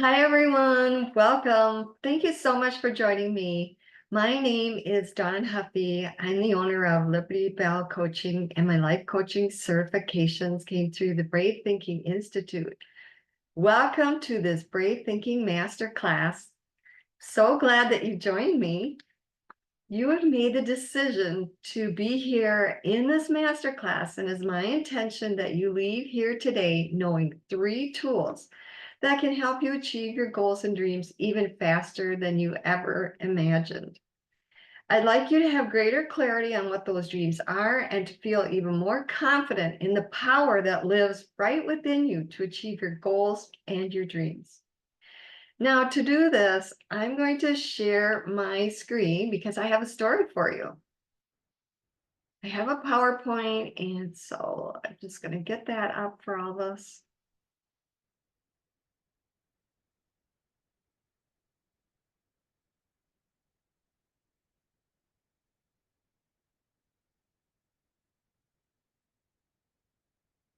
Hi, everyone. Welcome. Thank you so much for joining me. My name is Dawn Huffy. I'm the owner of Liberty Belle Coaching, and my life coaching certifications came through the Brave Thinking Institute. Welcome to this Brave Thinking Masterclass. So glad that you joined me. You have made the decision to be here in this masterclass, and it's my intention that you leave here today knowing 3 tools that can help you achieve your goals and dreams even faster than you ever imagined. I'd like you to have greater clarity on what those dreams are and to feel even more confident in the power that lives right within you to achieve your goals and your dreams. Now, to do this, I'm going to share my screen because I have a story for you. I have a PowerPoint, and so I'm just going to get that up for all of us.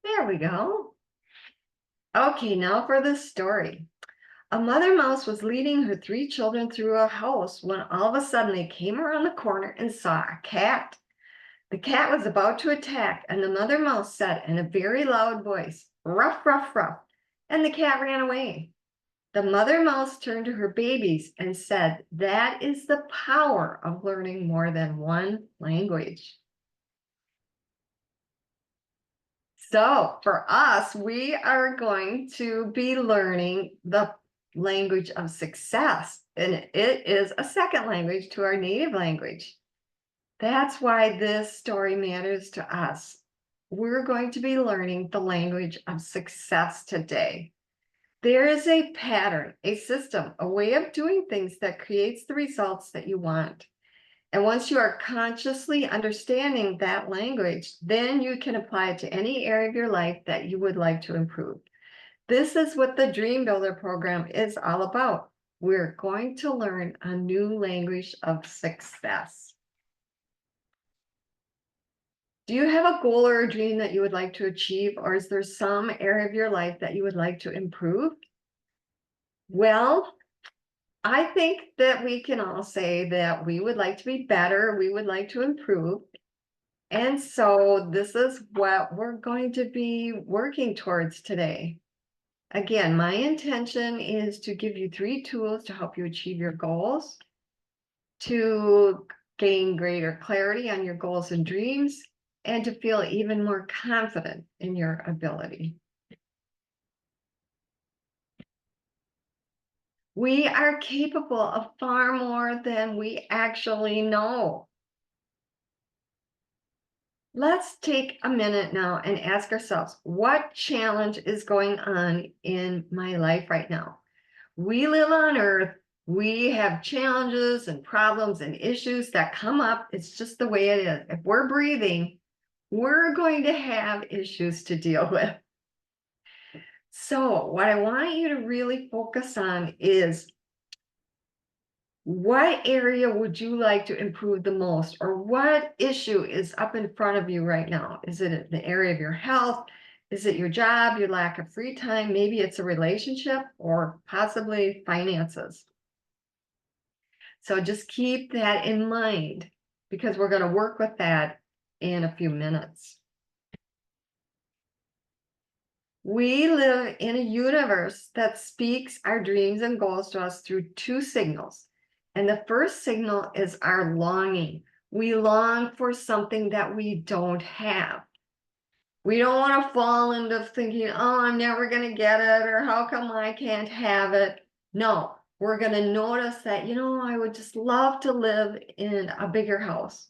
There we go. Okay, now for the story. A mother mouse was leading her 3 children through a house when all of a sudden they came around the corner and saw a cat. The cat was about to attack, and the mother mouse said in a very loud voice, "Ruff, ruff, ruff," and the cat ran away. The mother mouse turned to her babies and said, "That is the power of learning more than one language." So for us, we are going to be learning the language of success, and it is a second language to our native language. That's why this story matters to us. We're going to be learning the language of success today. There is a pattern, a system, a way of doing things that creates the results that you want. And once you are consciously understanding that language, then you can apply it to any area of your life that you would like to improve. This is what the Dream Builder program is all about. We're going to learn a new language of success. Do you have a goal or a dream that you would like to achieve, or is there some area of your life that you would like to improve? Well, I think that we can all say that we would like to be better, we would like to improve. And so this is what we're going to be working towards today. Again, my intention is to give you 3 tools to help you achieve your goals, to gain greater clarity on your goals and dreams, and to feel even more confident in your ability. We are capable of far more than we actually know. Let's take a minute now and ask ourselves, what challenge is going on in my life right now? We live on Earth. We have challenges and problems and issues that come up. It's just the way it is. If we're breathing, we're going to have issues to deal with. So what I want you to really focus on is, what area would you like to improve the most, or what issue is up in front of you right now? Is it the area of your health? Is it your job, your lack of free time? Maybe it's a relationship or possibly finances. So just keep that in mind, because we're going to work with that in a few minutes. We live in a universe that speaks our dreams and goals to us through 2 signals. And the first signal is our longing. We long for something that we don't have. We don't want to fall into thinking, oh, I'm never going to get it, or how come I can't have it? No, we're going to notice that, I would just love to live in a bigger house.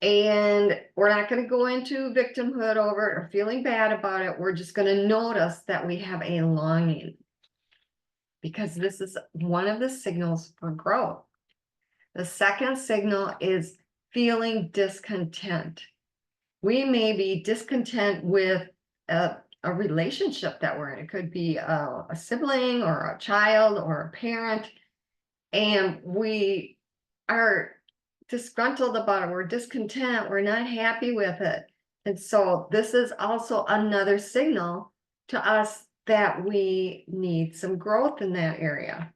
And we're not going to go into victimhood over it or feeling bad about it. We're just going to notice that we have a longing, because this is one of the signals for growth. The second signal is feeling discontent. We may be discontent with a relationship that we're in. It could be a sibling or a child or a parent, and we are disgruntled about it. We're discontent. We're not happy with it. And so this is also another signal to us that we need some growth in that area.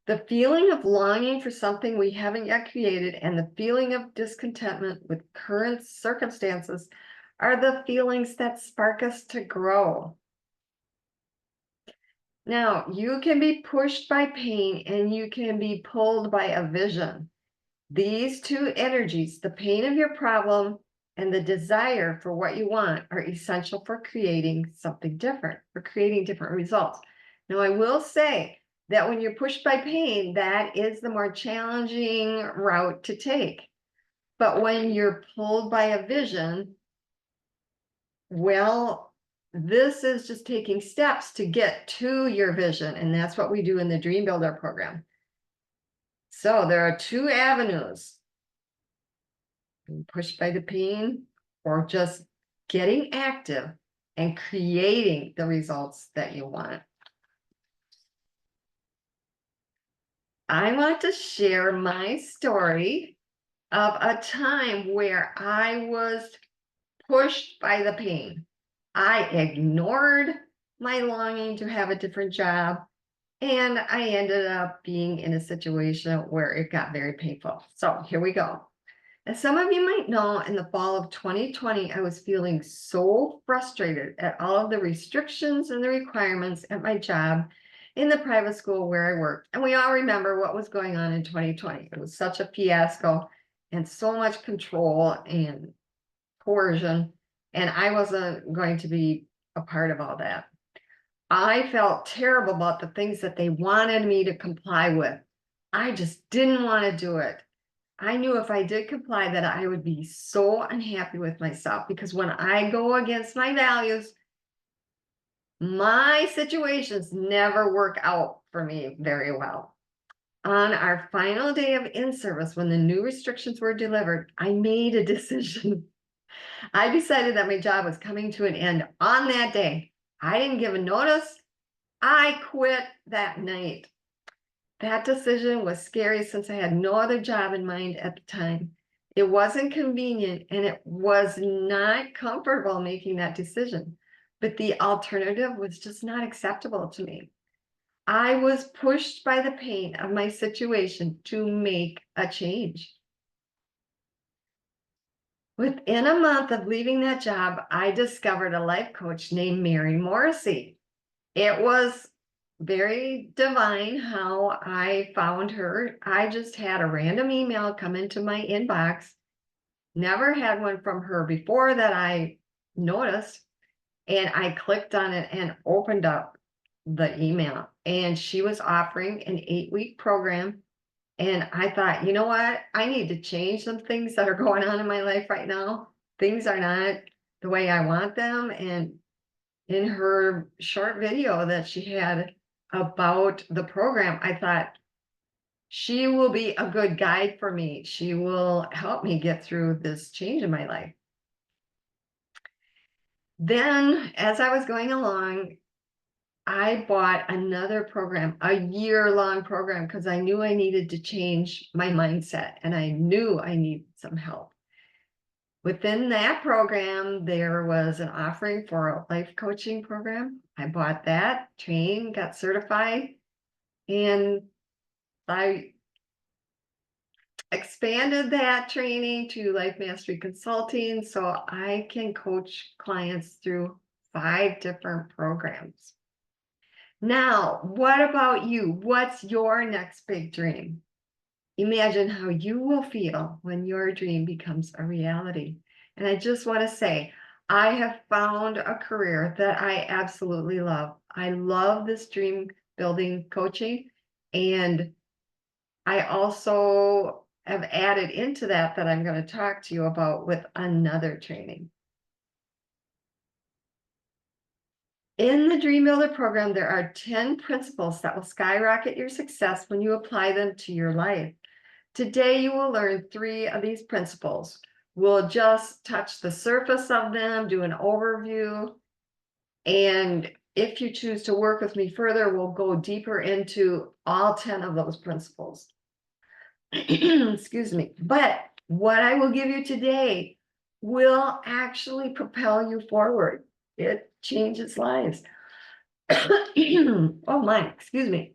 The feeling of longing for something we haven't yet created and the feeling of discontentment with current circumstances are the feelings that spark us to grow. Now, you can be pushed by pain and you can be pulled by a vision. These two energies, the pain of your problem and the desire for what you want, are essential for creating something different, for creating different results. Now, I will say that when you're pushed by pain, that is the more challenging route to take. But when you're pulled by a vision, well, this is just taking steps to get to your vision. And that's what we do in the Dream Builder program. So there are two avenues: being pushed by the pain or just getting active and creating the results that you want. I want to share my story of a time where I was pushed by the pain. I ignored my longing to have a different job, and I ended up being in a situation where it got very painful. So here we go. As some of you might know, in the fall of 2020, I was feeling so frustrated at all of the restrictions and the requirements at my job in the private school where I worked. And we all remember what was going on in 2020. It was such a fiasco and so much control and coercion. And I wasn't going to be a part of all that. I felt terrible about the things that they wanted me to comply with. I just didn't want to do it. I knew if I did comply that I would be so unhappy with myself, because when I go against my values, my situations never work out for me very well. On our final day of in-service, when the new restrictions were delivered, I made a decision. I decided that my job was coming to an end on that day. I didn't give a notice. I quit that night. That decision was scary since I had no other job in mind at the time. It wasn't convenient and it was not comfortable making that decision, but the alternative was just not acceptable to me. I was pushed by the pain of my situation to make a change. Within a month of leaving that job, I discovered a life coach named Mary Morrissey. It was very divine how I found her. I just had a random email come into my inbox. Never had one from her before that I noticed. And I clicked on it and opened up the email. And she was offering an 8-week program. And I thought, you know what? I need to change some things that are going on in my life right now. Things are not the way I want them. And in her short video that she had about the program, I thought, she will be a good guide for me. She will help me get through this change in my life. Then, as I was going along, I bought another program, a year-long program, because I knew I needed to change my mindset and I knew I needed some help. Within that program, there was an offering for a life coaching program. I bought that, trained, got certified, and I expanded that training to Life Mastery Consulting so I can coach clients through 5 different programs. Now, what about you? What's your next big dream? Imagine how you will feel when your dream becomes a reality. And I just want to say, I have found a career that I absolutely love. I love this dream building coaching. And I also have added into that I'm going to talk to you about with another training. In the Dream Builder program, there are 10 principles that will skyrocket your success when you apply them to your life. Today, you will learn 3 of these principles. We'll just touch the surface of them, do an overview, and if you choose to work with me further, we'll go deeper into all 10 of those principles. Excuse me. But what I will give you today will actually propel you forward. It changes lives. Oh my, excuse me.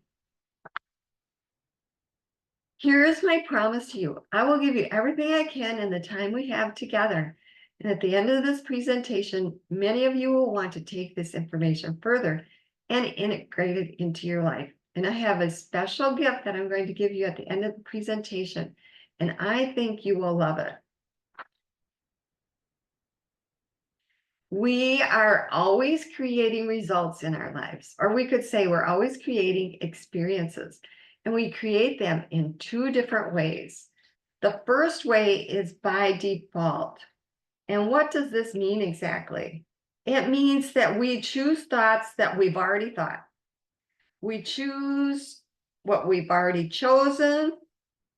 Here is my promise to you. I will give you everything I can in the time we have together. And at the end of this presentation, many of you will want to take this information further and integrate it into your life. And I have a special gift that I'm going to give you at the end of the presentation. And I think you will love it. We are always creating results in our lives, or we could say we're always creating experiences, and we create them in two different ways. The first way is by default. And what does this mean exactly? It means that we choose thoughts that we've already thought. We choose what we've already chosen.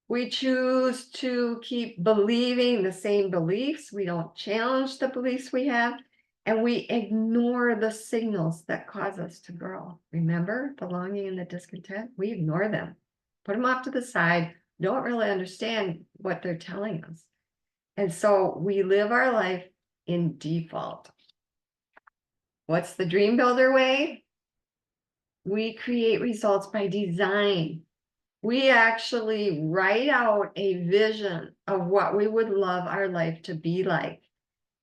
We choose to keep believing the same beliefs. We don't challenge the beliefs we have. And we ignore the signals that cause us to grow. Remember the longing and the discontent? We ignore them, put them off to the side, don't really understand what they're telling us. And so we live our life in default. What's the dream builder way? We create results by design. We actually write out a vision of what we would love our life to be like.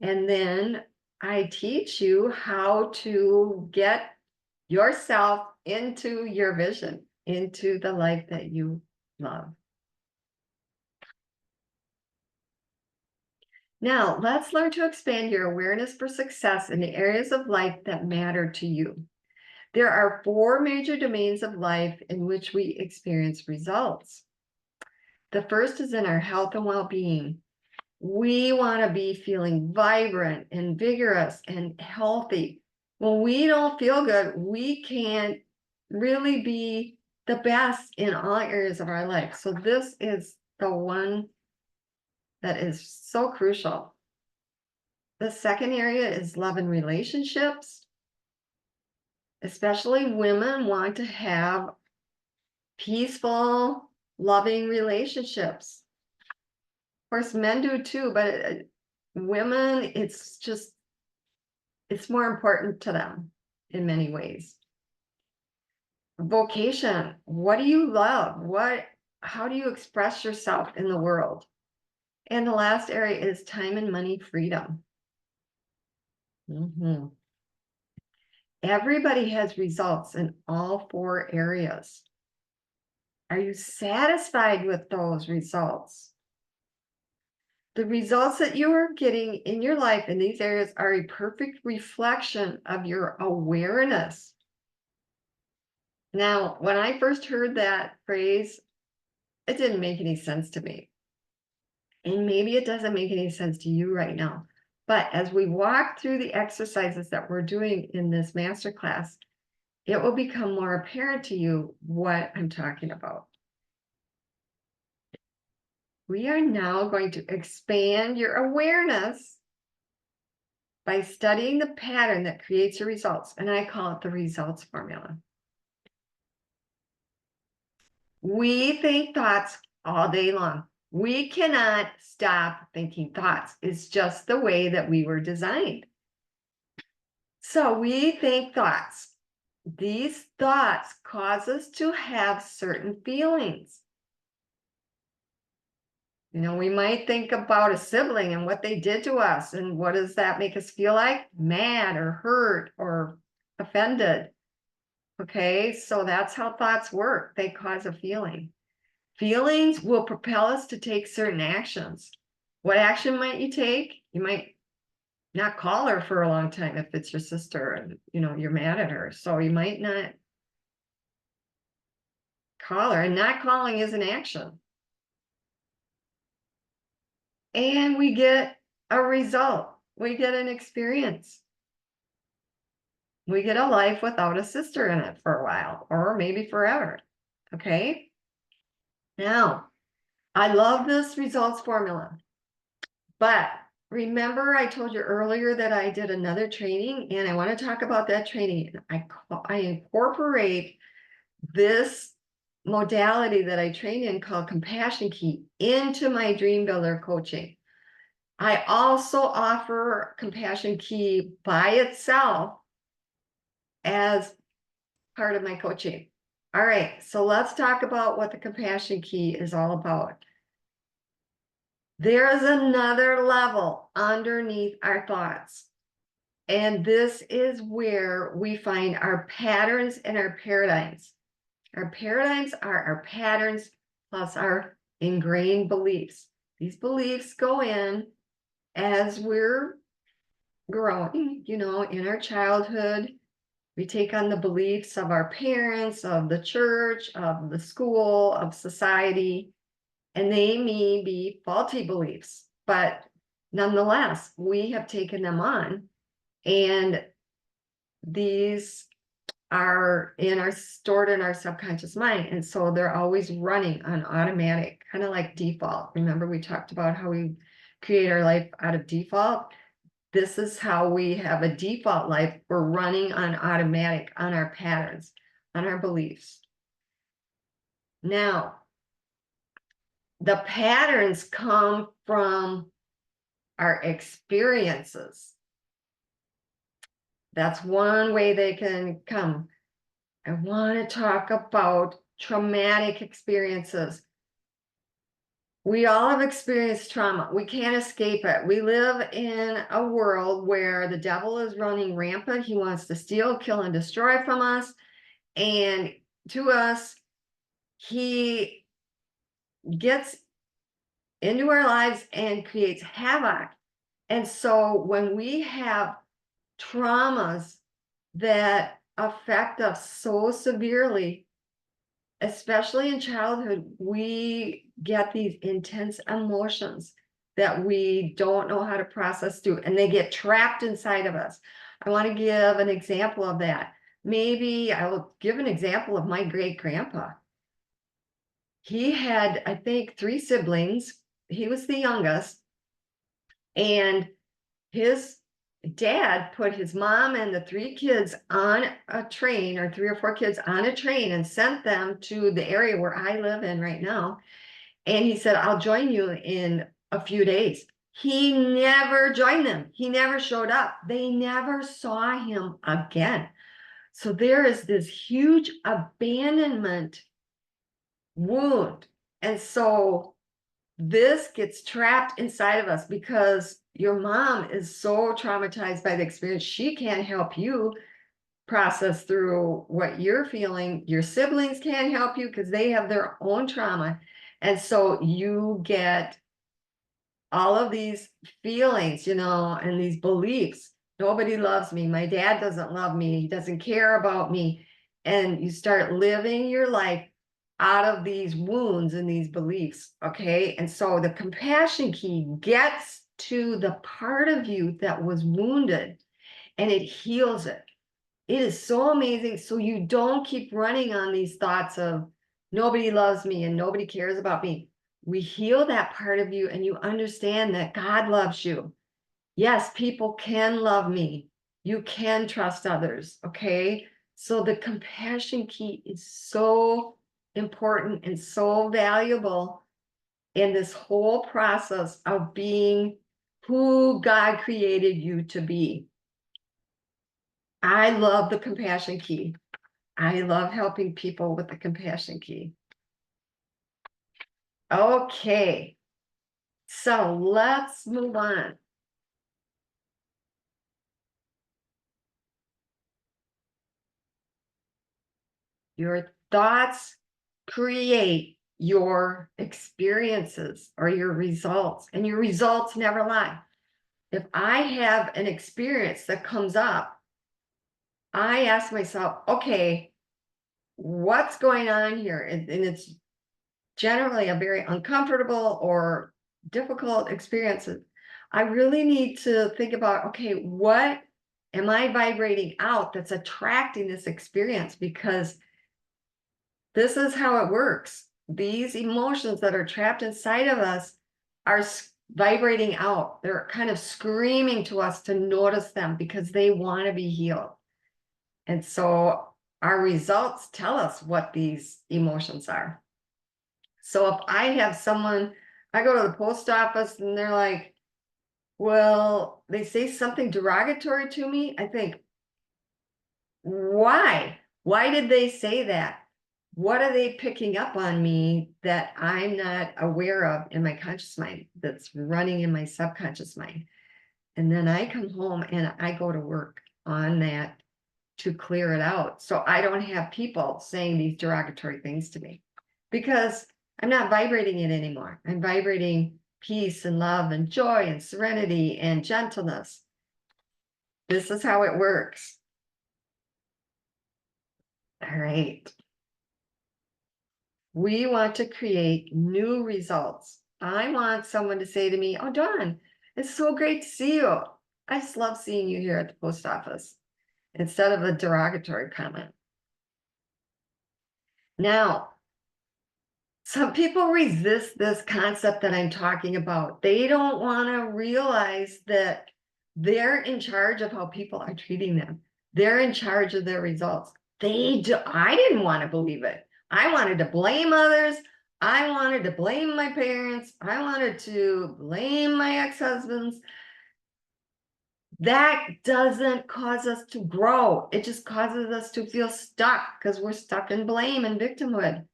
And then I teach you how to get yourself into your vision, into the life that you love. Now, let's learn to expand your awareness for success in the areas of life that matter to you. There are 4 major domains of life in which we experience results. The first is in our health and well-being. We want to be feeling vibrant and vigorous and healthy. When we don't feel good, we can't really be the best in all areas of our life. So this is the one that is so crucial. The second area is love and relationships. Especially women want to have peaceful, loving relationships. Of course, men do too, but women, it's more important to them in many ways. Vocation, what do you love? How do you express yourself in the world? And the last area is time and money freedom. Everybody has results in all 4 areas. Are you satisfied with those results? The results that you are getting in your life in these areas are a perfect reflection of your awareness. Now, when I first heard that phrase, it didn't make any sense to me. And maybe it doesn't make any sense to you right now. But as we walk through the exercises that we're doing in this masterclass, it will become more apparent to you what I'm talking about. We are now going to expand your awareness by studying the pattern that creates your results, and I call it the results formula. We think thoughts all day long. We cannot stop thinking thoughts. It's just the way that we were designed. So we think thoughts. These thoughts cause us to have certain feelings. You know, we might think about a sibling and what they did to us, and what does that make us feel like? Mad or hurt or offended. Okay, so that's how thoughts work. They cause a feeling. Feelings will propel us to take certain actions. What action might you take? You might not call her for a long time if it's your sister and you're mad at her. So you might not call her, and not calling is an action. And we get a result. We get an experience. We get a life without a sister in it for a while, or maybe forever. Okay? Now, I love this results formula. But remember, I told you earlier that I did another training, and I want to talk about that training. I incorporate this modality that I train in called Compassion Key into my Dream Builder coaching. I also offer Compassion Key by itself as part of my coaching. All right, so let's talk about what the Compassion Key is all about. There is another level underneath our thoughts. And this is where we find our patterns and our paradigms. Our paradigms are our patterns plus our ingrained beliefs. These beliefs go in as we're growing, in our childhood. We take on the beliefs of our parents, of the church, of the school, of society, and they may be faulty beliefs, but nonetheless, we have taken them on, and these are stored in our subconscious mind, and so they're always running on automatic, kind of like default. Remember, we talked about how we create our life out of default. This is how we have a default life. We're running on automatic on our patterns, on our beliefs. Now, the patterns come from our experiences. That's one way they can come. I want to talk about traumatic experiences. We all have experienced trauma. We can't escape it. We live in a world where the devil is running rampant. He wants to steal, kill, and destroy from us. And to us, he gets into our lives and creates havoc. And so when we have traumas that affect us so severely, especially in childhood, we get these intense emotions that we don't know how to process through, and they get trapped inside of us. I want to give an example of that. Maybe I will give an example of my great grandpa. He had, I think, 3 siblings. He was the youngest, and his dad put his mom and the 3 kids on a train, or 3 or 4 kids on a train, and sent them to the area where I live in right now. And he said, I'll join you in a few days. He never joined them. He never showed up. They never saw him again. So there is this huge abandonment wound. And so this gets trapped inside of us because your mom is so traumatized by the experience. She can't help you process through what you're feeling. Your siblings can't help you because they have their own trauma. And so you get all of these feelings, and these beliefs. Nobody loves me. My dad doesn't love me. He doesn't care about me. And you start living your life out of these wounds and these beliefs. Okay. And so the compassion key gets to the part of you that was wounded, and it heals it. It is so amazing. So you don't keep running on these thoughts of nobody loves me and nobody cares about me. We heal that part of you, and you understand that God loves you. Yes, people can love me. You can trust others. Okay. So the compassion key is so important and so valuable in this whole process of being who God created you to be. I love the compassion key. I love helping people with the compassion key. Okay, so let's move on. Your thoughts create your experiences or your results, and your results never lie. If I have an experience that comes up, I ask myself, okay, what's going on here? And it's generally a very uncomfortable or difficult experience. I really need to think about, okay, what am I vibrating out that's attracting this experience? Because this is how it works. These emotions that are trapped inside of us are vibrating out. They're kind of screaming to us to notice them because they want to be healed. And so our results tell us what these emotions are. So if I have someone, I go to the post office and they're like, Well, they say something derogatory to me, I think, why? Why did they say that? What are they picking up on me that I'm not aware of in my conscious mind, that's running in my subconscious mind? And then I come home and I go to work on that to clear it out. So I don't have people saying these derogatory things to me because I'm not vibrating it anymore. I'm vibrating peace and love and joy and serenity and gentleness. This is how it works. All right. We want to create new results. I want someone to say to me, "Oh, Dawn, it's so great to see you. I just love seeing you here at the post office," instead of a derogatory comment. Now, some people resist this concept that I'm talking about. They don't want to realize that they're in charge of how people are treating them. They're in charge of their results. I didn't want to believe it. I wanted to blame others. I wanted to blame my parents. I wanted to blame my ex-husbands. That doesn't cause us to grow. It just causes us to feel stuck because we're stuck in blame and victimhood.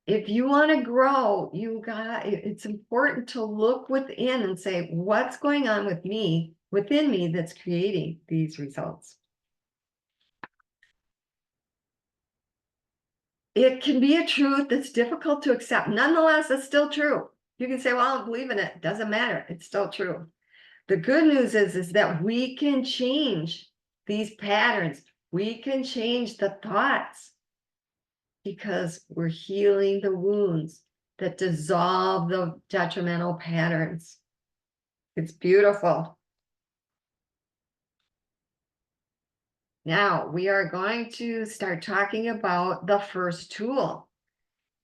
If you want to grow, it's important to look within and say, what's going on within me that's creating these results? It can be a truth that's difficult to accept. Nonetheless, it's still true. You can say, well, I don't believe in it. Doesn't matter. It's still true. The good news is that we can change these patterns. We can change the thoughts because we're healing the wounds that dissolve the detrimental patterns. It's beautiful. Now we are going to start talking about the first tool,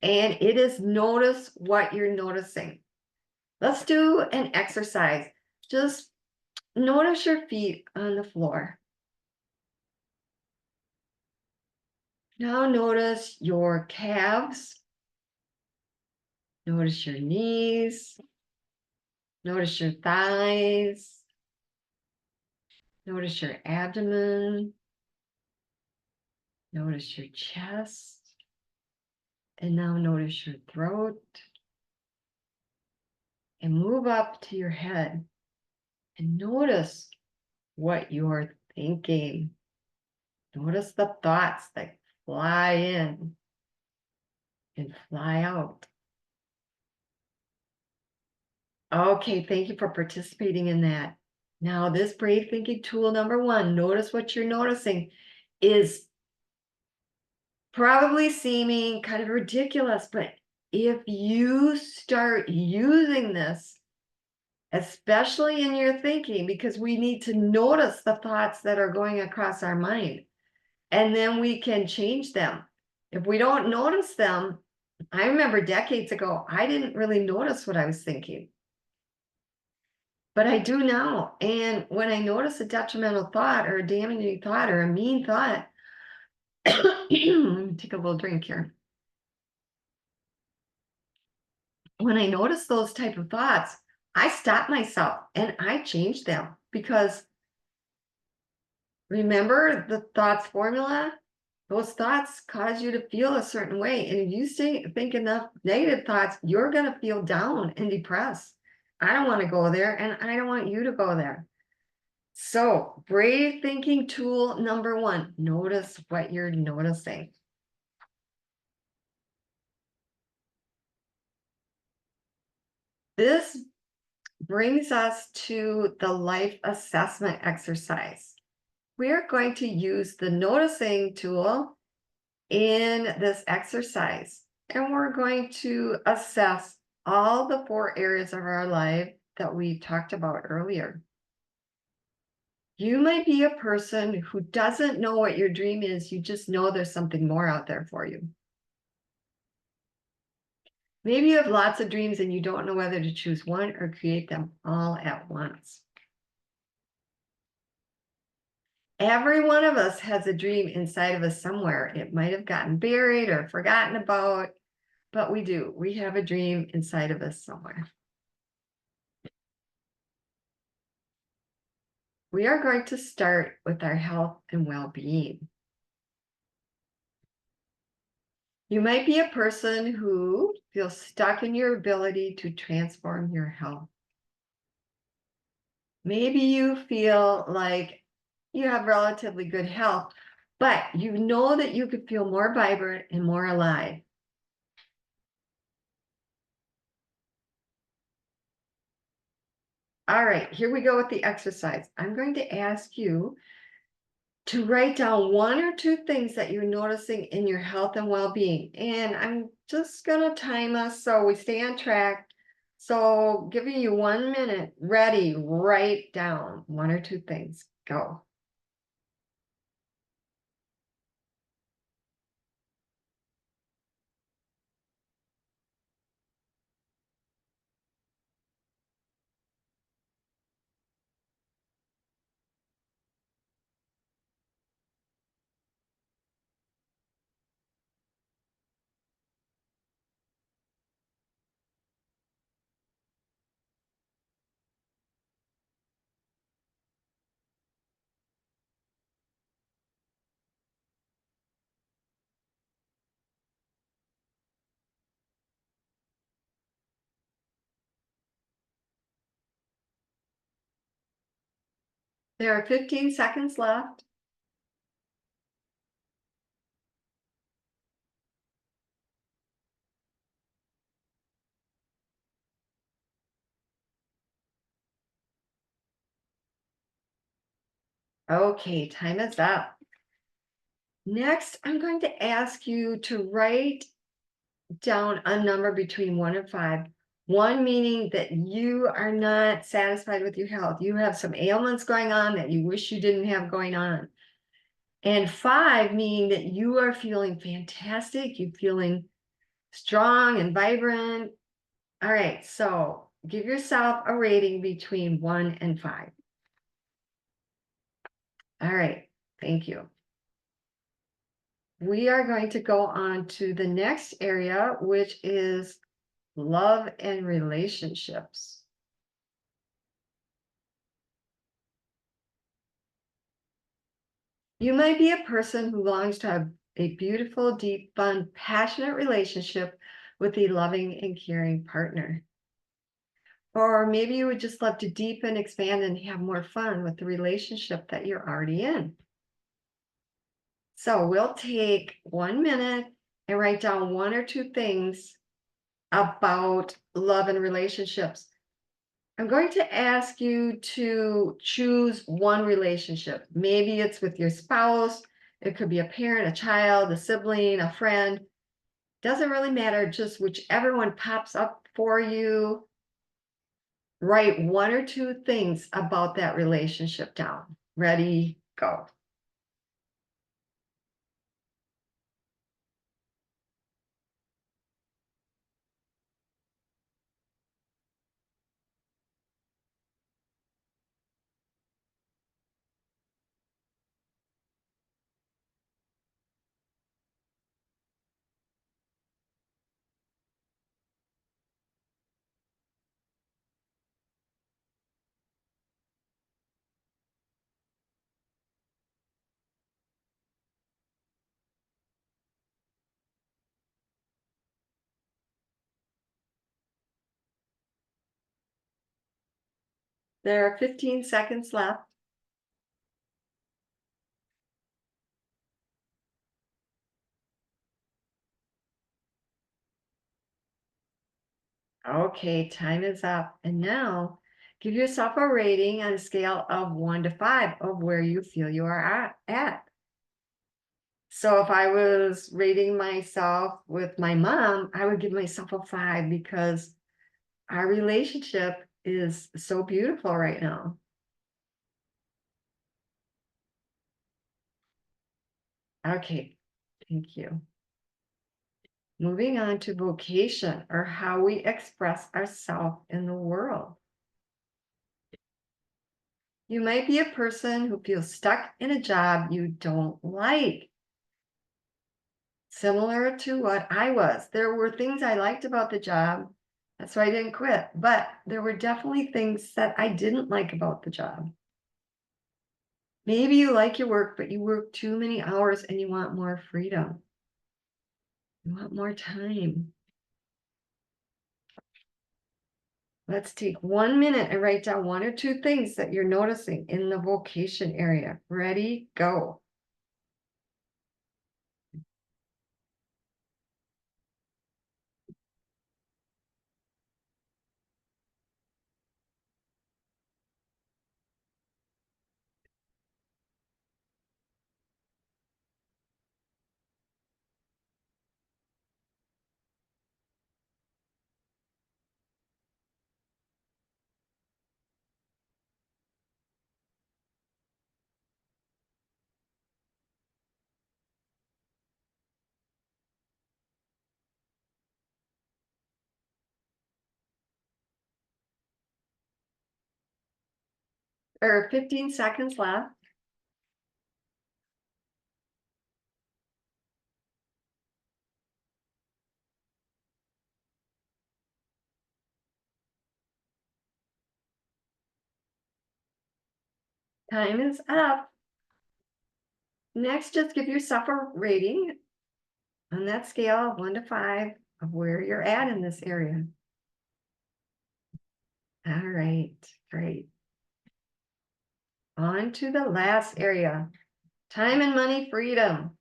and it is notice what you're noticing. Let's do an exercise. Just notice your feet on the floor. Now notice your calves. Notice your knees. Notice your thighs. Notice your abdomen. Notice your chest. And now notice your throat. And move up to your head. And notice what you're thinking. Notice the thoughts that fly in and fly out. Okay, thank you for participating in that. Now, this brave thinking tool number 1, notice what you're noticing, is probably seeming kind of ridiculous, but if you start using this, especially in your thinking, because we need to notice the thoughts that are going across our mind, and then we can change them. If we don't notice them, I remember decades ago, I didn't really notice what I was thinking. But I do now. And when I notice a detrimental thought or a damaging thought or a mean thought, let me take a little drink here. When I notice those type of thoughts, I stop myself and I change them, because remember the thoughts formula? Those thoughts cause you to feel a certain way. And if you think enough negative thoughts, you're going to feel down and depressed. I don't want to go there, and I don't want you to go there. So, brave thinking tool number 1, notice what you're noticing. This brings us to the life assessment exercise. We're going to use the noticing tool in this exercise, and we're going to assess all the 4 areas of our life that we talked about earlier. You might be a person who doesn't know what your dream is. You just know there's something more out there for you. Maybe you have lots of dreams and you don't know whether to choose one or create them all at once. Every one of us has a dream inside of us somewhere. It might have gotten buried or forgotten about, but we do. We have a dream inside of us somewhere. We are going to start with our health and well-being. You might be a person who feels stuck in your ability to transform your health. Maybe you feel like you have relatively good health, but you know that you could feel more vibrant and more alive. All right, here we go with the exercise. I'm going to ask you to write down one or two things that you're noticing in your health and well-being. And I'm just going to time us so we stay on track. So giving you 1 minute, ready, write down one or two things. Go. There are 15 seconds left. Okay, time is up. Next, I'm going to ask you to write down a number between 1 and 5. 1 meaning that you are not satisfied with your health. You have some ailments going on that you wish you didn't have going on. And 5 meaning that you are feeling fantastic. You're feeling strong and vibrant. All right, so give yourself a rating between 1 and 5. All right, thank you. We are going to go on to the next area, which is love and relationships. You might be a person who longs to have a beautiful, deep, fun, passionate relationship with a loving and caring partner. Or maybe you would just love to deepen, expand, and have more fun with the relationship that you're already in. So we'll take 1 minute and write down one or two things about love and relationships. I'm going to ask you to choose one relationship. Maybe it's with your spouse. It could be a parent, a child, a sibling, a friend. Doesn't really matter, just whichever one pops up for you. Write one or two things about that relationship down. Ready, go. There are 15 seconds left. Okay, time is up. And now give yourself a rating on a scale of 1 to 5 of where you feel you are at. So if I was rating myself with my mom, I would give myself a 5 because our relationship is so beautiful right now. Okay, thank you. Moving on to vocation, or how we express ourselves in the world. You might be a person who feels stuck in a job you don't like. Similar to what I was. There were things I liked about the job. That's why I didn't quit. But there were definitely things that I didn't like about the job. Maybe you like your work, but you work too many hours and you want more freedom. You want more time. Let's take 1 minute and write down 1 or 2 things that you're noticing in the vocation area. Ready, go. There are 15 seconds left. Time is up. Next, just give yourself a rating on that scale of 1 to 5 of where you're at in this area. All right, great. On to the last area, time and money freedom.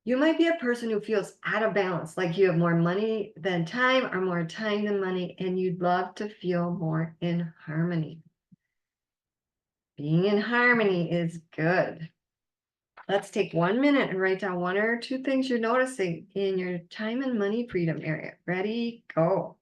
You might be a person who feels out of balance, like you have more money than time or more time than money, and you'd love to feel more in harmony. Being in harmony is good. Let's take 1 minute and write down 1 or 2 things you're noticing in your time and money freedom area. Ready, go.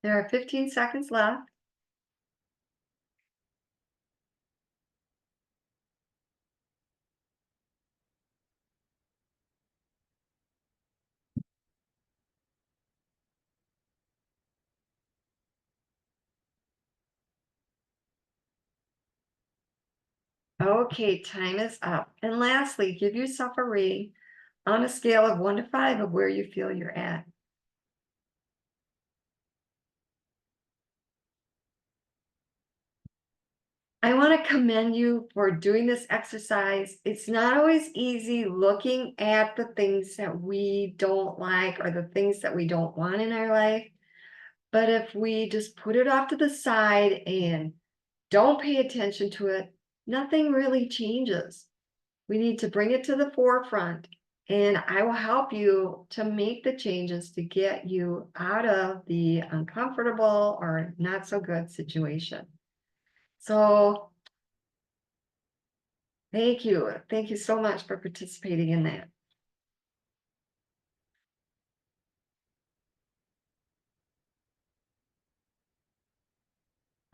There are 15 seconds left. Okay, time is up. And lastly, give yourself a rating on a scale of 1 to 5 of where you feel you're at. I want to commend you for doing this exercise. It's not always easy looking at the things that we don't like or the things that we don't want in our life. But if we just put it off to the side and don't pay attention to it, nothing really changes. We need to bring it to the forefront, and I will help you to make the changes to get you out of the uncomfortable or not so good situation. So thank you. Thank you so much for participating in that.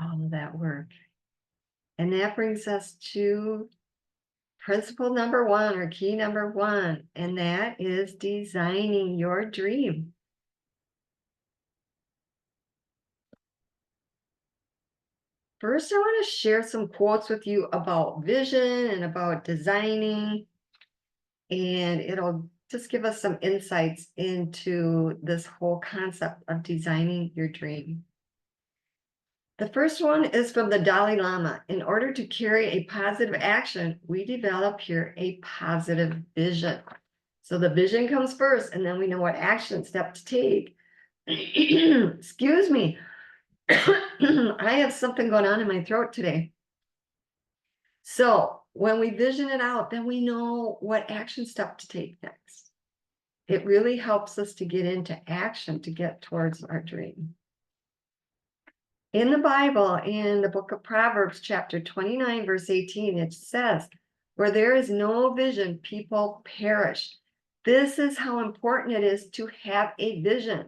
All of that work. And that brings us to principle number 1 or key number 1, and that is designing your dream. First, I want to share some quotes with you about vision and about designing, and it'll just give us some insights into this whole concept of designing your dream. The first one is from the Dalai Lama. In order to carry a positive action, we develop here a positive vision. So the vision comes first, and then we know what action step to take. Excuse me. I have something going on in my throat today. So when we vision it out, then we know what action step to take next. It really helps us to get into action to get towards our dream. In the Bible, in the book of Proverbs, chapter 29, verse 18, it says, where there is no vision, people perish. This is how important it is to have a vision.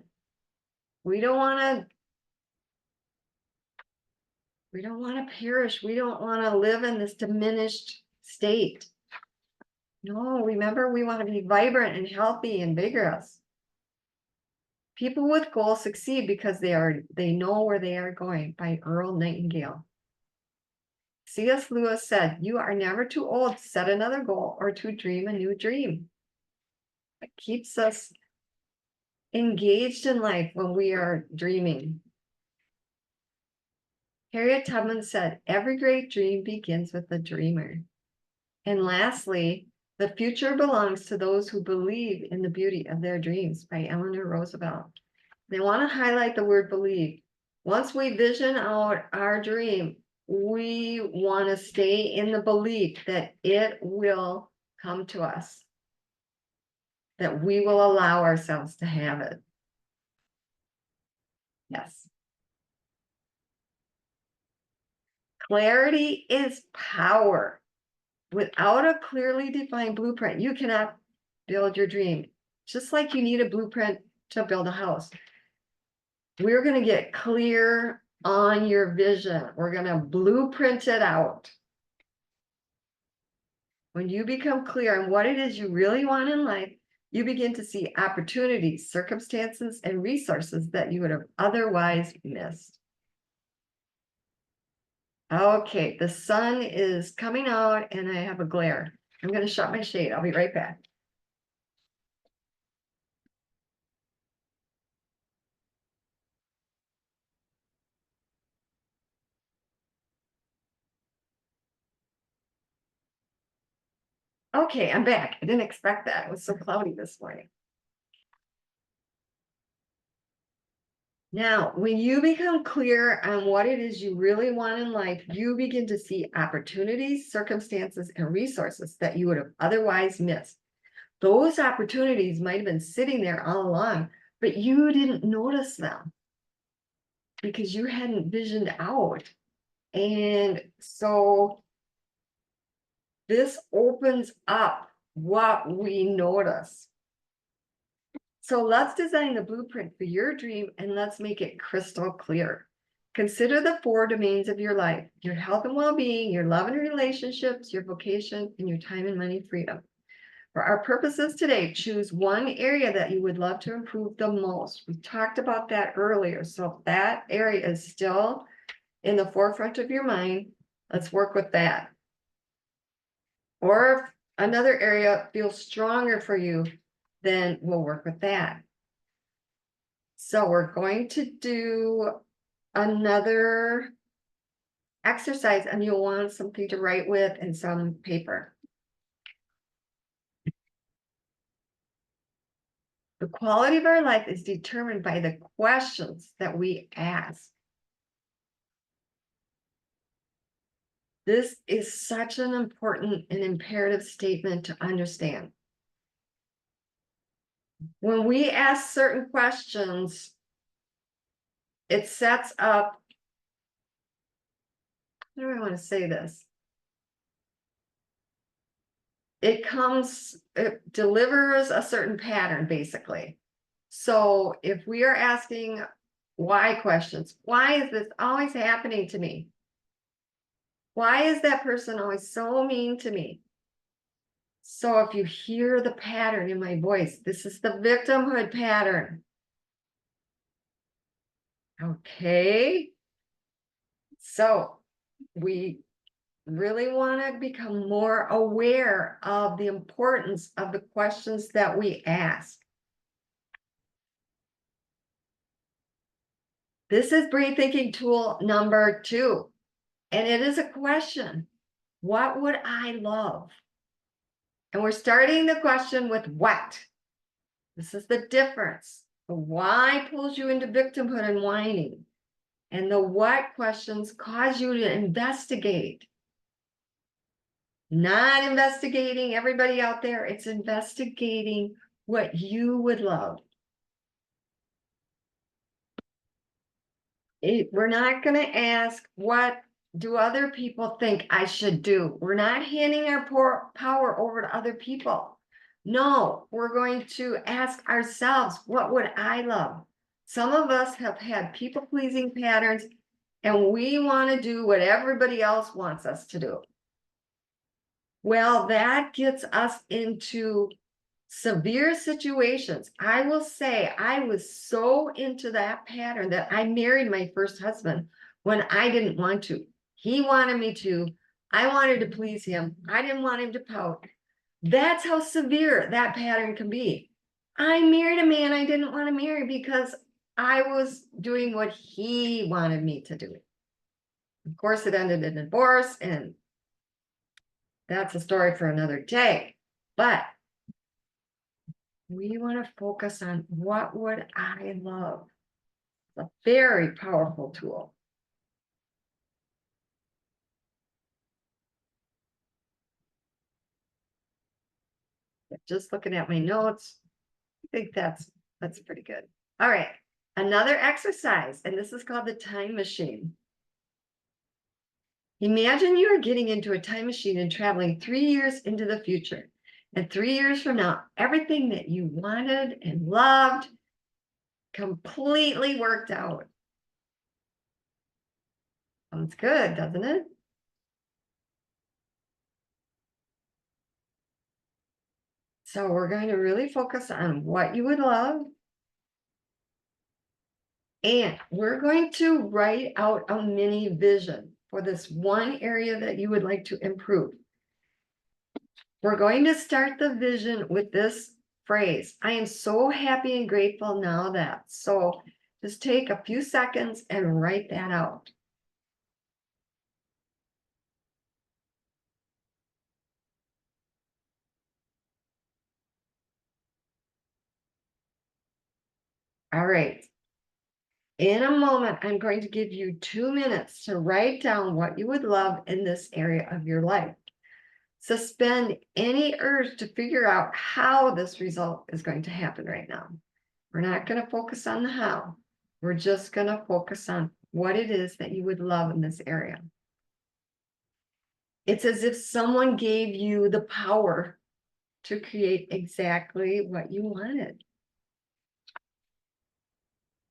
We don't want to perish. We don't want to live in this diminished state. No, remember, we want to be vibrant and healthy and vigorous. People with goals succeed because they know where they are going, by Earl Nightingale. C.S. Lewis said, you are never too old to set another goal or to dream a new dream. It keeps us engaged in life when we are dreaming. Harriet Tubman said, every great dream begins with a dreamer. And lastly, the future belongs to those who believe in the beauty of their dreams, by Eleanor Roosevelt. They want to highlight the word believe. Once we vision out our dream, we want to stay in the belief that it will come to us, that we will allow ourselves to have it. Yes. Clarity is power. Without a clearly defined blueprint, you cannot build your dream. Just like you need a blueprint to build a house. We're going to get clear on your vision. We're going to blueprint it out. When you become clear on what it is you really want in life, you begin to see opportunities, circumstances, and resources that you would have otherwise missed. Okay, the sun is coming out and I have a glare. I'm going to shut my shade. I'll be right back. Okay, I'm back. I didn't expect that. It was so cloudy this morning. Now, when you become clear on what it is you really want in life, you begin to see opportunities, circumstances, and resources that you would have otherwise missed. Those opportunities might have been sitting there all along, but you didn't notice them because you hadn't visioned out. And so this opens up what we notice. So let's design the blueprint for your dream and let's make it crystal clear. Consider the 4 domains of your life: your health and well-being, your love and relationships, your vocation, and your time and money freedom. For our purposes today, choose one area that you would love to improve the most. We talked about that earlier. So if that area is still in the forefront of your mind, let's work with that. Or if another area feels stronger for you, then we'll work with that. So we're going to do another exercise, and you'll want something to write with and some paper. The quality of our life is determined by the questions that we ask. This is such an important and imperative statement to understand. When we ask certain questions, it sets up, how do I want to say this? It delivers a certain pattern, basically. So if we are asking why questions, why is this always happening to me? Why is that person always so mean to me? So if you hear the pattern in my voice, this is the victimhood pattern. Okay. So we really want to become more aware of the importance of the questions that we ask. This is Brave Thinking tool number 2. And it is a question. What would I love? And we're starting the question with what. This is the difference. The why pulls you into victimhood and whining. And the what questions cause you to investigate. Not investigating everybody out there. It's investigating what you would love. We're not going to ask, what do other people think I should do? We're not handing our power over to other people. No, we're going to ask ourselves, what would I love? Some of us have had people-pleasing patterns, and we want to do what everybody else wants us to do. Well, that gets us into severe situations. I will say I was so into that pattern that I married my first husband when I didn't want to. He wanted me to. I wanted to please him. I didn't want him to pout. That's how severe that pattern can be. I married a man I didn't want to marry because I was doing what he wanted me to do. Of course, it ended in divorce, and that's a story for another day. But we want to focus on, what would I love? It's a very powerful tool. Just looking at my notes, I think that's pretty good. All right, another exercise, and this is called the time machine. Imagine you are getting into a time machine and traveling 3 years into the future. And 3 years from now, everything that you wanted and loved completely worked out. Sounds good, doesn't it? So we're going to really focus on what you would love. And we're going to write out a mini vision for this one area that you would like to improve. We're going to start the vision with this phrase: I am so happy and grateful now that. So just take a few seconds and write that out. All right. In a moment, I'm going to give you 2 minutes to write down what you would love in this area of your life. Suspend any urge to figure out how this result is going to happen right now. We're not going to focus on the how. We're just going to focus on what it is that you would love in this area. It's as if someone gave you the power to create exactly what you wanted.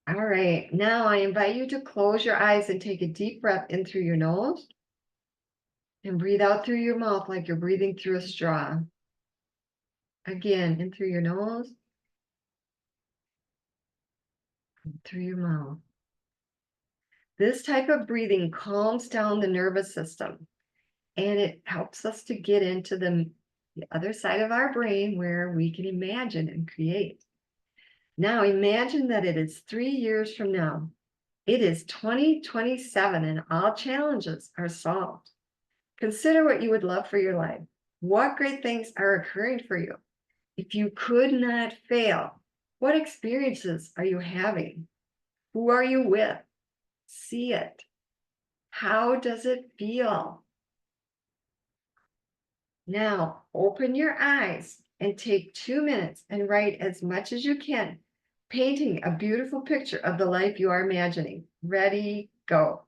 All right, now I invite you to close your eyes and take a deep breath in through your nose and breathe out through your mouth like you're breathing through a straw. Again, in through your nose, through your mouth. This type of breathing calms down the nervous system, and it helps us to get into the other side of our brain where we can imagine and create. Now imagine that it is 3 years from now. It is 2027 and all challenges are solved. Consider what you would love for your life. What great things are occurring for you? If you could not fail, what experiences are you having? Who are you with? See it. How does it feel? Now open your eyes and take 2 minutes and write as much as you can, painting a beautiful picture of the life you are imagining. Ready, go.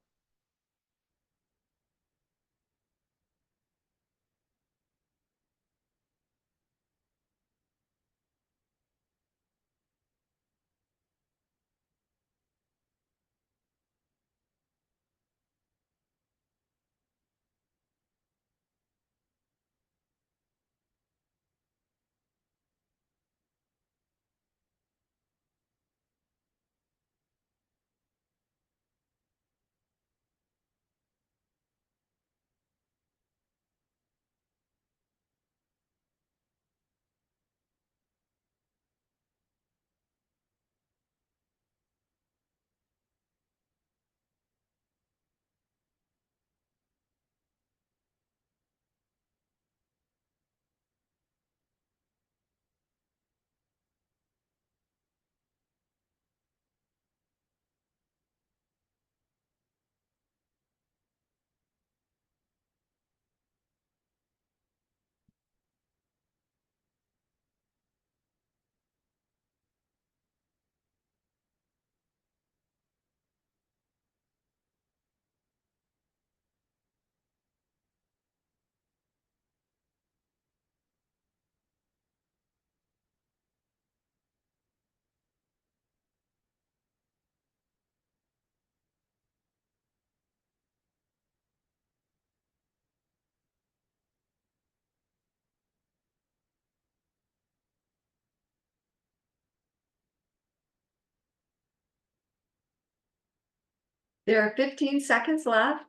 There are 15 seconds left.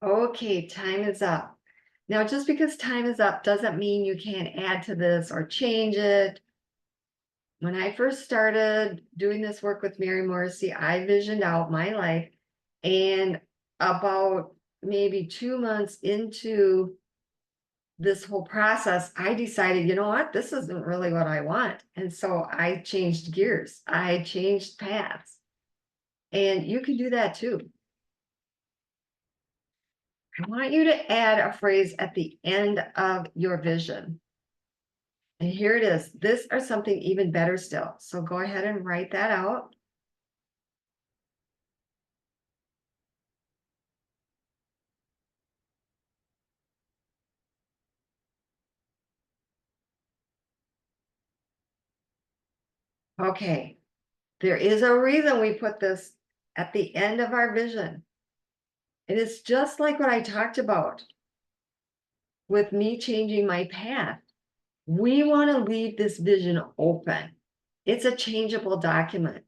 Okay, time is up. Now, just because time is up doesn't mean you can't add to this or change it. When I first started doing this work with Mary Morrissey, I visioned out my life, and about maybe 2 months into this whole process, I decided, you know what, this isn't really what I want. And so I changed gears, I changed paths, and you can do that too. I want you to add a phrase at the end of your vision. And here it is. This or something even better still. So go ahead and write that out. Okay. There is a reason we put this at the end of our vision. It is just like what I talked about with me changing my path. We want to leave this vision open. It's a changeable document.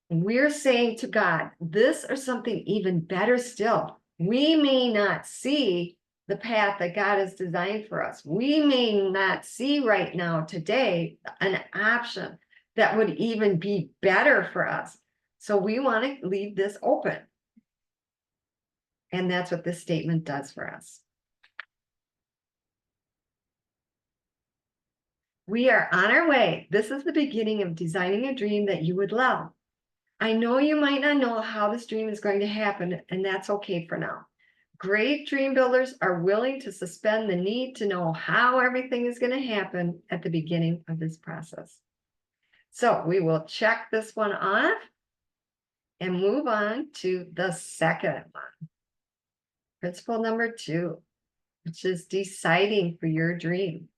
We're saying to God, this or something even better still. We may not see the path that God has designed for us. We may not see right now, today, an option that would even be better for us. So we want to leave this open. And that's what this statement does for us. We are on our way. This is the beginning of designing a dream that you would love. I know you might not know how this dream is going to happen, and that's okay for now. Great dream builders are willing to suspend the need to know how everything is going to happen at the beginning of this process. So we will check this one off and move on to the second one. Principle number 2, which is deciding for your dream.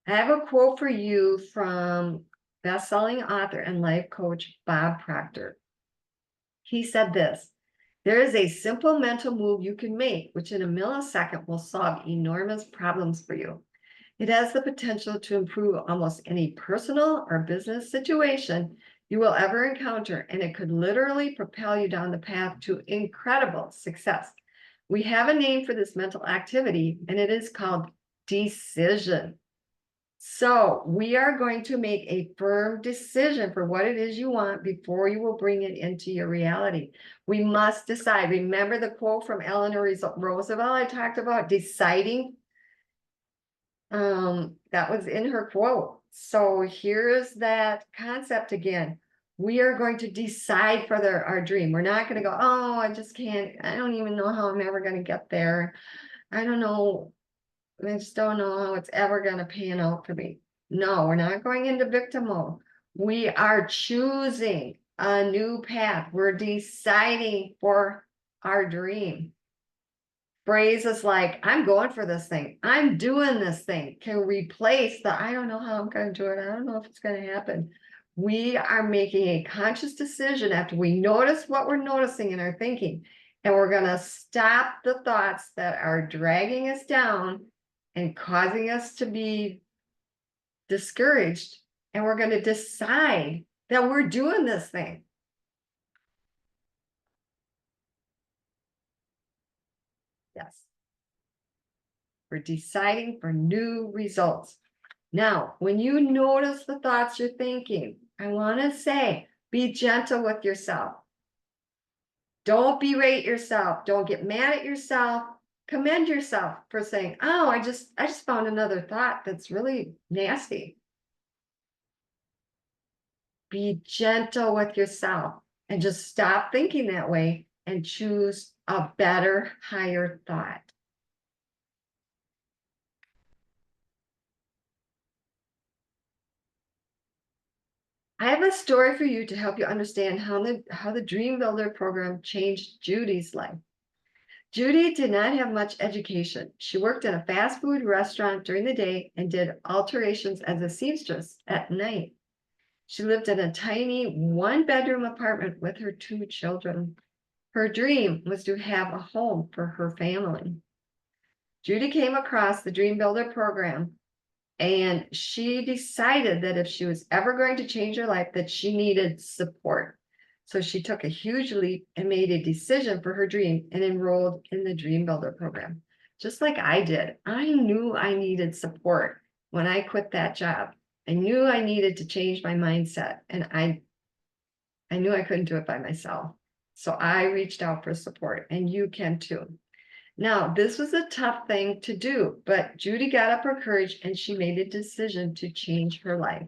I have a quote for you from best-selling author and life coach Bob Proctor. He said this: there is a simple mental move you can make, which in a millisecond will solve enormous problems for you. It has the potential to improve almost any personal or business situation you will ever encounter, and it could literally propel you down the path to incredible success. We have a name for this mental activity, and it is called decision. So we are going to make a firm decision for what it is you want before you will bring it into your reality. We must decide. Remember the quote from Eleanor Roosevelt I talked about deciding? That was in her quote. So here's that concept again. We are going to decide for our dream. We're not going to go, oh, I just can't. I don't even know how I'm ever going to get there. I don't know. I just don't know how it's ever going to pan out for me. No, we're not going into victim mode. We are choosing a new path. We're deciding for our dream. Phrases like, I'm going for this thing, I'm doing this thing, can replace the, I don't know how I'm going to do it. I don't know if it's going to happen. We are making a conscious decision after we notice what we're noticing in our thinking. And we're going to stop the thoughts that are dragging us down and causing us to be discouraged. And we're going to decide that we're doing this thing. Yes. We're deciding for new results. Now, when you notice the thoughts you're thinking, I want to say, be gentle with yourself. Don't berate yourself. Don't get mad at yourself. Commend yourself for saying, oh, I just found another thought that's really nasty. Be gentle with yourself and just stop thinking that way and choose a better, higher thought. I have a story for you to help you understand how the Dream Builder program changed Judy's life. Judy did not have much education. She worked in a fast food restaurant during the day and did alterations as a seamstress at night. She lived in a tiny one-bedroom apartment with her 2 children. Her dream was to have a home for her family. Judy came across the Dream Builder program, and she decided that if she was ever going to change her life, that she needed support. So she took a huge leap and made a decision for her dream and enrolled in the Dream Builder program. Just like I did. I knew I needed support when I quit that job. I knew I needed to change my mindset, and I knew I couldn't do it by myself. So I reached out for support, and you can too. Now, this was a tough thing to do, but Judy got up her courage and she made a decision to change her life.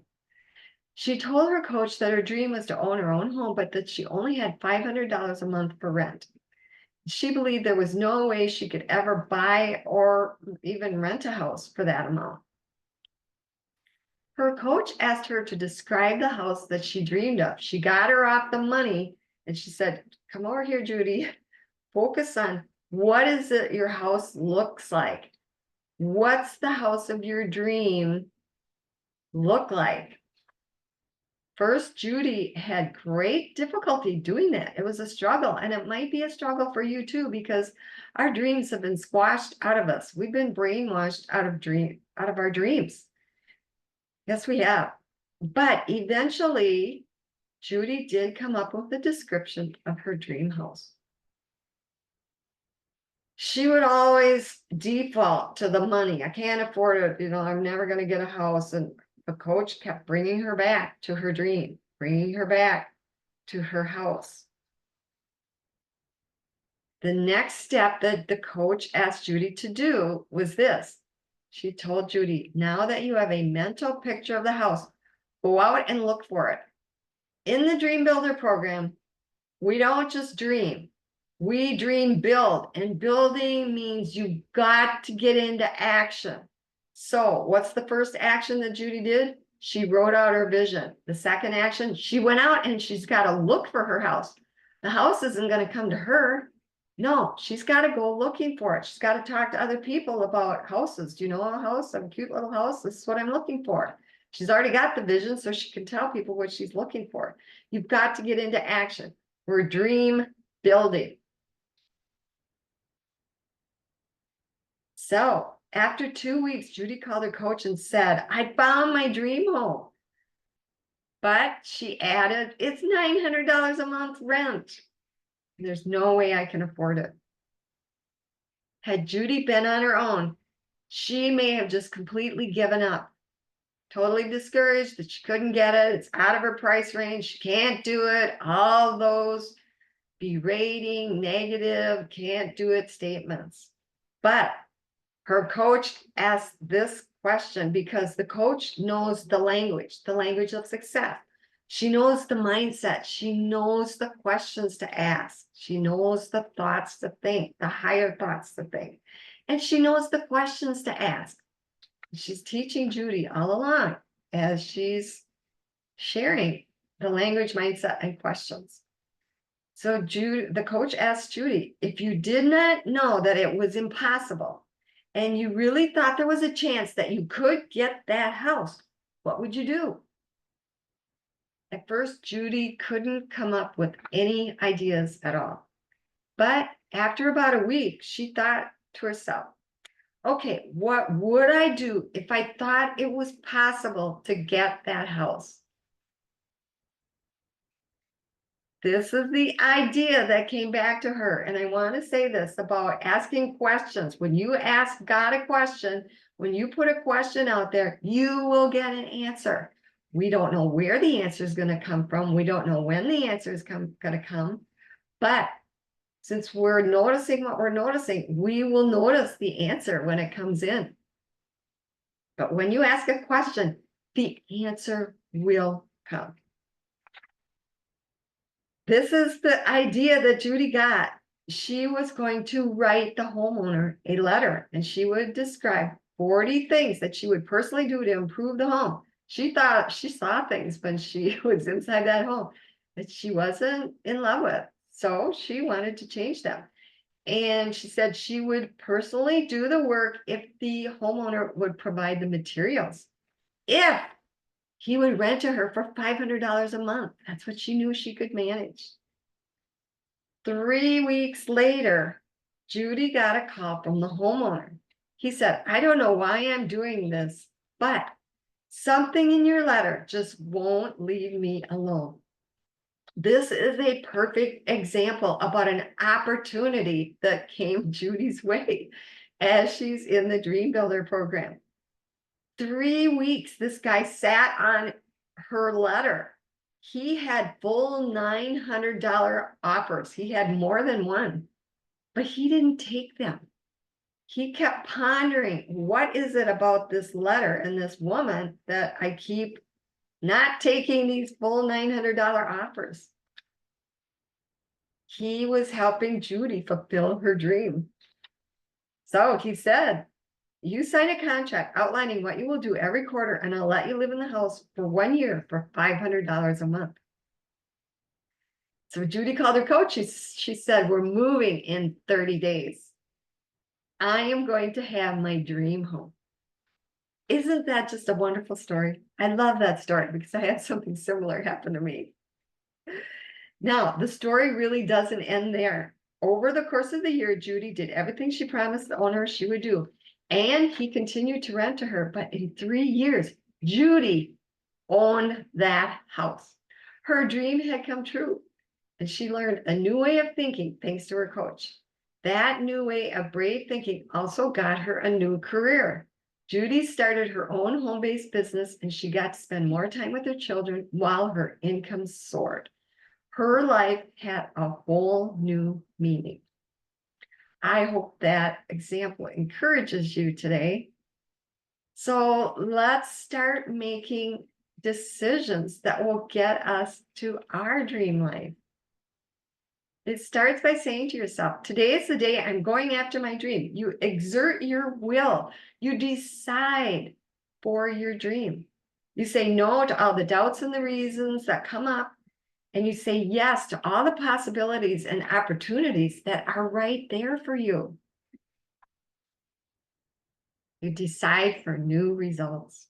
She told her coach that her dream was to own her own home, but that she only had $500 a month for rent. She believed there was no way she could ever buy or even rent a house for that amount. Her coach asked her to describe the house that she dreamed of. She got her off the money and she said, "Come over here, Judy. Focus on what is it your house looks like. What's the house of your dream look like?" First, Judy had great difficulty doing that. It was a struggle, and it might be a struggle for you too, because our dreams have been squashed out of us. We've been brainwashed out of our dreams. Yes, we have. But eventually, Judy did come up with a description of her dream house. She would always default to the money. I can't afford it. I'm never going to get a house. And the coach kept bringing her back to her dream, bringing her back to her house. The next step that the coach asked Judy to do was this. She told Judy, "Now that you have a mental picture of the house, go out and look for it." In the Dream Builder program, we don't just dream. We dream build, and building means you've got to get into action. So what's the first action that Judy did? She wrote out her vision. The second action, she went out and she's got to look for her house. The house isn't going to come to her. No, she's got to go looking for it. She's got to talk to other people about houses. Do you know a house? A cute little house. This is what I'm looking for. She's already got the vision, so she can tell people what she's looking for. You've got to get into action. We're dream building. So after 2 weeks, Judy called her coach and said, "I found my dream home." But she added, "It's $900 a month rent. There's no way I can afford it." Had Judy been on her own, she may have just completely given up, totally discouraged that she couldn't get it. It's out of her price range. She can't do it. All those berating, negative, can't do it statements. But her coach asked this question because the coach knows the language of success. She knows the mindset. She knows the questions to ask. She knows the thoughts to think, the higher thoughts to think. And she knows the questions to ask. She's teaching Judy all along as she's sharing the language, mindset, and questions. So the coach asked Judy, "If you did not know that it was impossible, and you really thought there was a chance that you could get that house, what would you do?" At first, Judy couldn't come up with any ideas at all. But after about a week, she thought to herself, "Okay, what would I do if I thought it was possible to get that house?" This is the idea that came back to her. And I want to say this about asking questions. When you ask God a question, when you put a question out there, you will get an answer. We don't know where the answer is going to come from. We don't know when the answer is going to come. But since we're noticing what we're noticing, we will notice the answer when it comes in. But when you ask a question, the answer will come. This is the idea that Judy got. She was going to write the homeowner a letter, and she would describe 40 things that she would personally do to improve the home. She thought she saw things when she was inside that home that she wasn't in love with. So she wanted to change them. And she said she would personally do the work if the homeowner would provide the materials. If he would rent to her for $500 a month. That's what she knew she could manage. 3 weeks later, Judy got a call from the homeowner. He said, I don't know why I'm doing this, but something in your letter just won't leave me alone. This is a perfect example about an opportunity that came Judy's way as she's in the Dream Builder program. 3 weeks, this guy sat on her letter. He had full $900 offers. He had more than one, but he didn't take them. He kept pondering, what is it about this letter and this woman that I keep not taking these full $900 offers? He was helping Judy fulfill her dream. So he said, you sign a contract outlining what you will do every quarter, and I'll let you live in the house for 1 year for $500 a month. So Judy called her coach. She said, we're moving in 30 days. I am going to have my dream home. Isn't that just a wonderful story? I love that story because I had something similar happen to me. Now, the story really doesn't end there. Over the course of the year, Judy did everything she promised the owner she would do, and he continued to rent to her. But in 3 years, Judy owned that house. Her dream had come true, and she learned a new way of thinking thanks to her coach. That new way of brave thinking also got her a new career. Judy started her own home-based business, and she got to spend more time with her children while her income soared. Her life had a whole new meaning. I hope that example encourages you today. So let's start making decisions that will get us to our dream life. It starts by saying to yourself, today is the day I'm going after my dream. You exert your will. You decide for your dream. You say no to all the doubts and the reasons that come up. And you say yes to all the possibilities and opportunities that are right there for you. You decide for new results.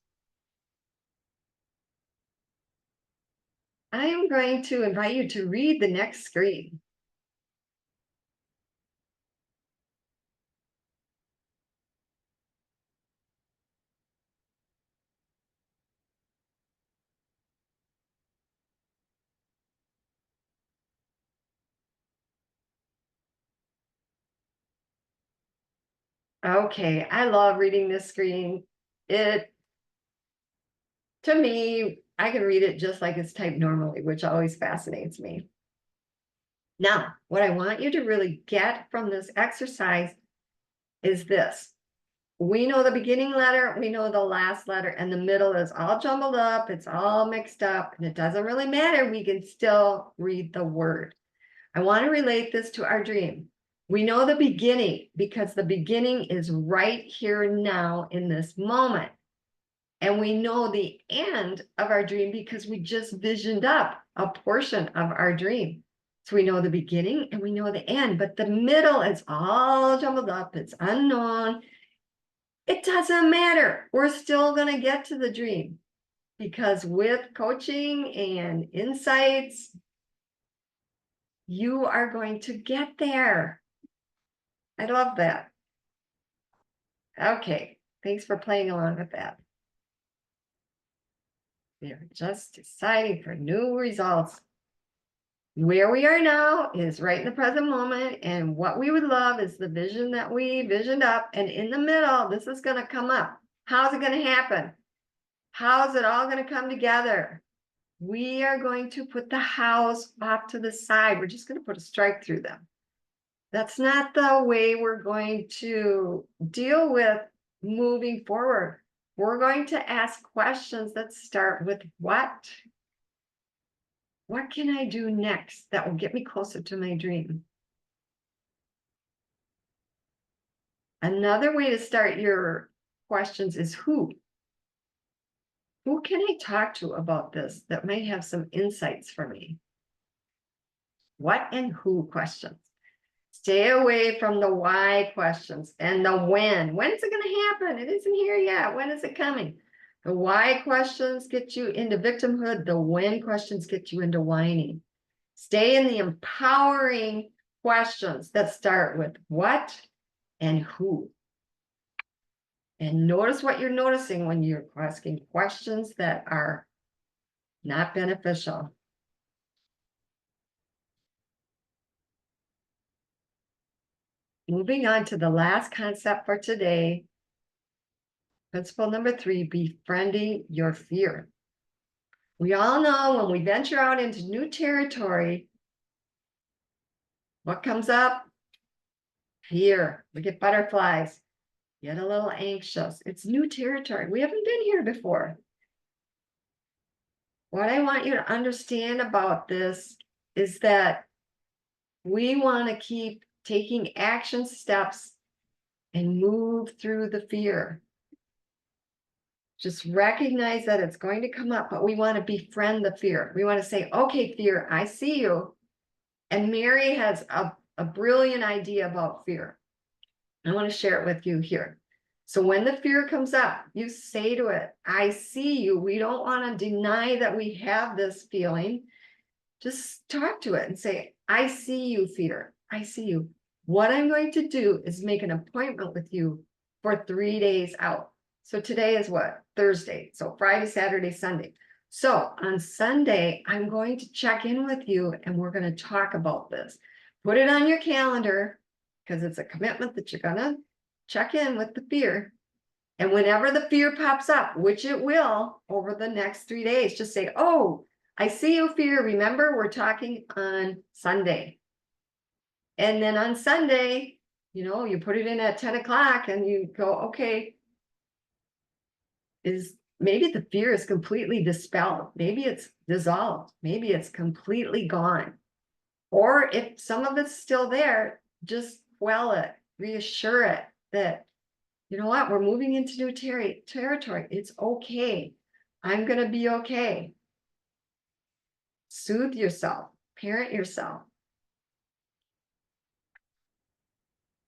I am going to invite you to read the next screen. Okay, I love reading this screen. To me, I can read it just like it's typed normally, which always fascinates me. Now, what I want you to really get from this exercise is this. We know the beginning letter, we know the last letter, and the middle is all jumbled up, it's all mixed up, and it doesn't really matter. We can still read the word. I want to relate this to our dream. We know the beginning because the beginning is right here now in this moment. And we know the end of our dream because we just visioned up a portion of our dream. So we know the beginning and we know the end, but the middle is all jumbled up. It's unknown. It doesn't matter. We're still going to get to the dream because with coaching and insights, you are going to get there. I love that. Okay, thanks for playing along with that. We are just deciding for new results. Where we are now is right in the present moment, and what we would love is the vision that we visioned up, and in the middle, this is going to come up. How's it going to happen? How's it all going to come together? We are going to put the house off to the side. We're just going to put a strike through them. That's not the way we're going to deal with moving forward. We're going to ask questions that start with what? What can I do next that will get me closer to my dream? Another way to start your questions is who? Who can I talk to about this that might have some insights for me? What and who questions. Stay away from the why questions and the when. When is it going to happen? It isn't here yet. When is it coming? The why questions get you into victimhood. The when questions get you into whining. Stay in the empowering questions that start with what and who. And notice what you're noticing when you're asking questions that are not beneficial. Moving on to the last concept for today. Principle number 3, befriending your fear. We all know when we venture out into new territory, what comes up? Fear. We get butterflies, get a little anxious. It's new territory. We haven't been here before. What I want you to understand about this is that we want to keep taking action steps and move through the fear. Just recognize that it's going to come up, but we want to befriend the fear. We want to say, okay, fear, I see you. And Mary has a brilliant idea about fear. I want to share it with you here. So when the fear comes up, you say to it, I see you. We don't want to deny that we have this feeling. Just talk to it and say, I see you, fear. I see you. What I'm going to do is make an appointment with you for 3 days out. So today is what? Thursday. So Friday, Saturday, Sunday. So on Sunday, I'm going to check in with you and we're going to talk about this. Put it on your calendar because it's a commitment that you're going to check in with the fear. And whenever the fear pops up, which it will over the next 3 days, just say, oh, I see you, fear. Remember, we're talking on Sunday. And then on Sunday, you put it in at 10 o'clock and you go, okay, maybe the fear is completely dispelled. Maybe it's dissolved. Maybe it's completely gone. Or if some of it's still there, just quell it, reassure it that, you know what, we're moving into new territory. It's okay. I'm going to be okay. Soothe yourself, parent yourself.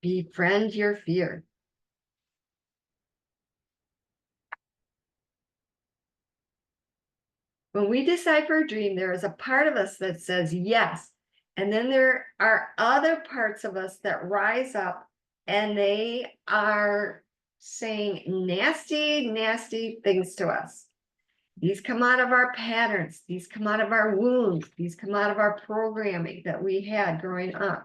Befriend your fear. When we decide for a dream, there is a part of us that says yes. And then there are other parts of us that rise up and they are saying nasty, nasty things to us. These come out of our patterns. These come out of our wounds. These come out of our programming that we had growing up.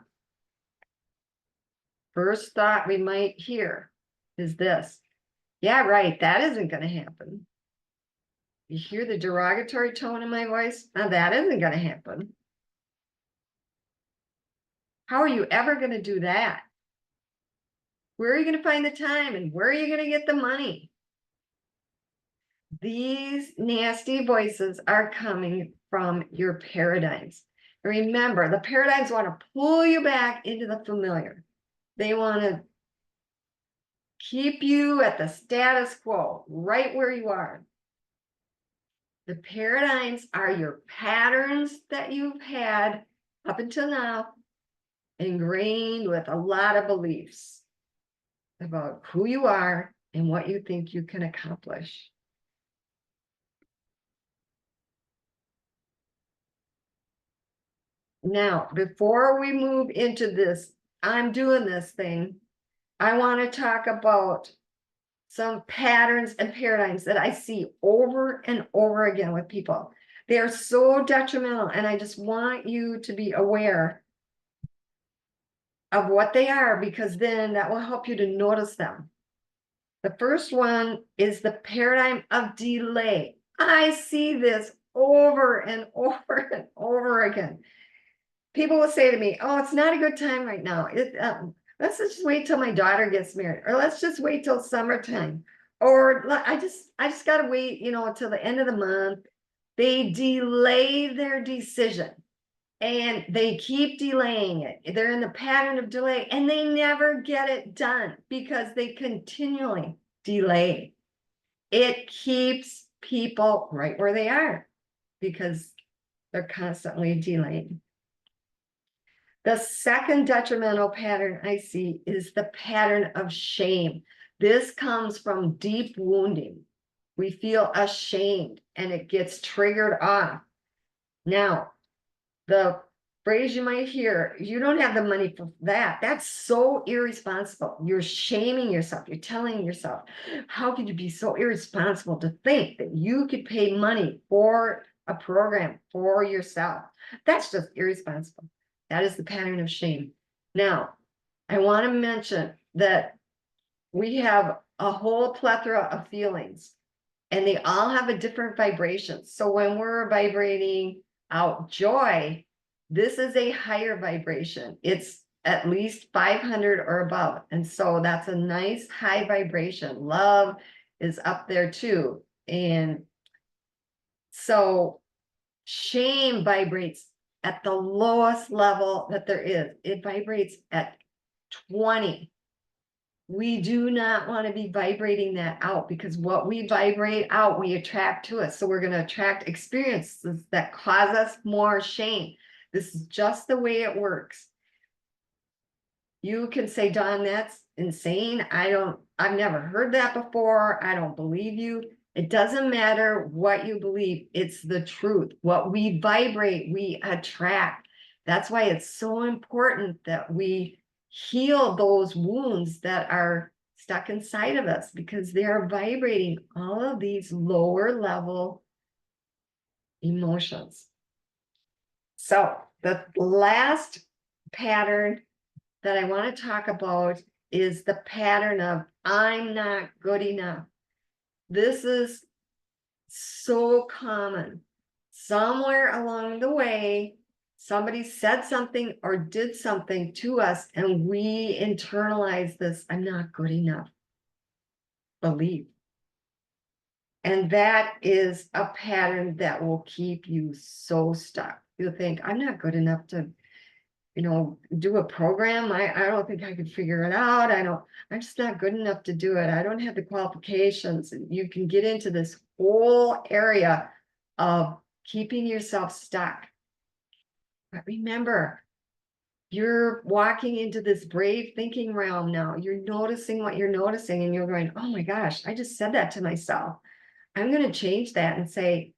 First thought we might hear is this. Yeah, right. That isn't going to happen. You hear the derogatory tone in my voice? Now that isn't going to happen. How are you ever going to do that? Where are you going to find the time and where are you going to get the money? These nasty voices are coming from your paradigms. Remember, the paradigms want to pull you back into the familiar. They want to keep you at the status quo, right where you are. The paradigms are your patterns that you've had up until now, ingrained with a lot of beliefs about who you are and what you think you can accomplish. Now, before we move into this, I'm doing this thing, I want to talk about some patterns and paradigms that I see over and over again with people. They're so detrimental, and I just want you to be aware of what they are, because then that will help you to notice them. The first one is the paradigm of delay. I see this over and over and over again. People will say to me, oh, it's not a good time right now. Let's just wait till my daughter gets married, or let's just wait till summertime, or I just got to wait, till the end of the month. They delay their decision and they keep delaying it. They're in the pattern of delay and they never get it done because they continually delay. It keeps people right where they are because they're constantly delaying. The second detrimental pattern I see is the pattern of shame. This comes from deep wounding. We feel ashamed and it gets triggered off. Now, the phrase you might hear, you don't have the money for that. That's so irresponsible. You're shaming yourself. You're telling yourself, how could you be so irresponsible to think that you could pay money for a program for yourself? That's just irresponsible. That is the pattern of shame. Now, I want to mention that we have a whole plethora of feelings, and they all have a different vibration. So when we're vibrating out joy, this is a higher vibration. It's at least 500 or above. And so that's a nice high vibration. Love is up there too. And so shame vibrates at the lowest level that there is. It vibrates at 20. We do not want to be vibrating that out, because what we vibrate out, we attract to us. So we're going to attract experiences that cause us more shame. This is just the way it works. You can say, Dawn, that's insane. I've never heard that before. I don't believe you. It doesn't matter what you believe. It's the truth. What we vibrate, we attract. That's why it's so important that we heal those wounds that are stuck inside of us, because they are vibrating all of these lower level emotions. So the last pattern that I want to talk about is the pattern of I'm not good enough. This is so common. Somewhere along the way, somebody said something or did something to us, and we internalize this I'm not good enough belief. And that is a pattern that will keep you so stuck. You'll think, I'm not good enough to do a program. I don't think I could figure it out. I'm just not good enough to do it. I don't have the qualifications. And you can get into this whole area of keeping yourself stuck. But remember, you're walking into this brave thinking realm now. You're noticing what you're noticing, and you're going, oh my gosh, I just said that to myself. I'm going to change that and say,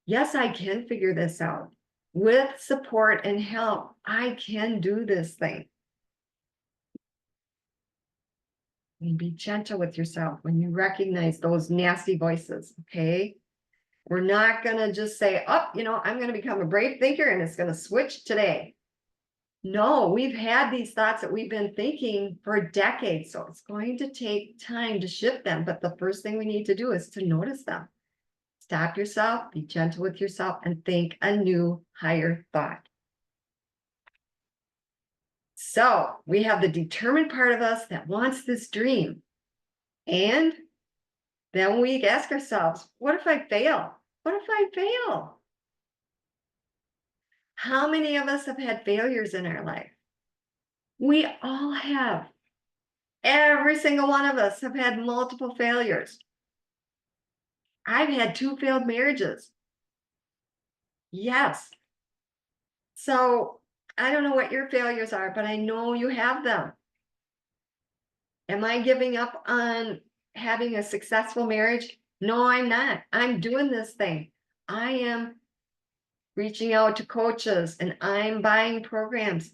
yes, I can figure this out. With support and help, I can do this thing. And be gentle with yourself when you recognize those nasty voices, okay? We're not going to just say, oh, I'm going to become a brave thinker and it's going to switch today. No, we've had these thoughts that we've been thinking for decades, so it's going to take time to shift them. But the first thing we need to do is to notice them. Stop yourself, be gentle with yourself, and think a new, higher thought. So we have the determined part of us that wants this dream. And then we ask ourselves, what if I fail? What if I fail? How many of us have had failures in our life? We all have. Every single one of us have had multiple failures. I've had 2 failed marriages. Yes. So I don't know what your failures are, but I know you have them. Am I giving up on having a successful marriage? No, I'm not. I'm doing this thing. I am reaching out to coaches, and I'm buying programs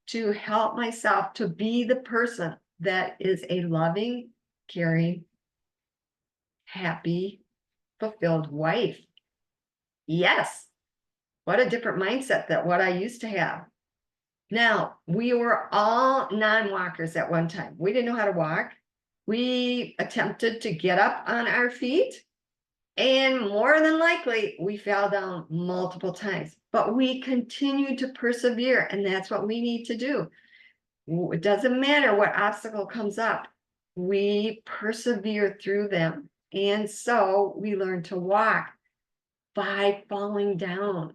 to help myself to be the person that is a loving, caring, happy, fulfilled wife. Yes. What a different mindset than what I used to have. Now, we were all non-walkers at one time. We didn't know how to walk. We attempted to get up on our feet, and more than likely, we fell down multiple times. But we continued to persevere, and that's what we need to do. It doesn't matter what obstacle comes up. We persevere through them. And so we learn to walk by falling down.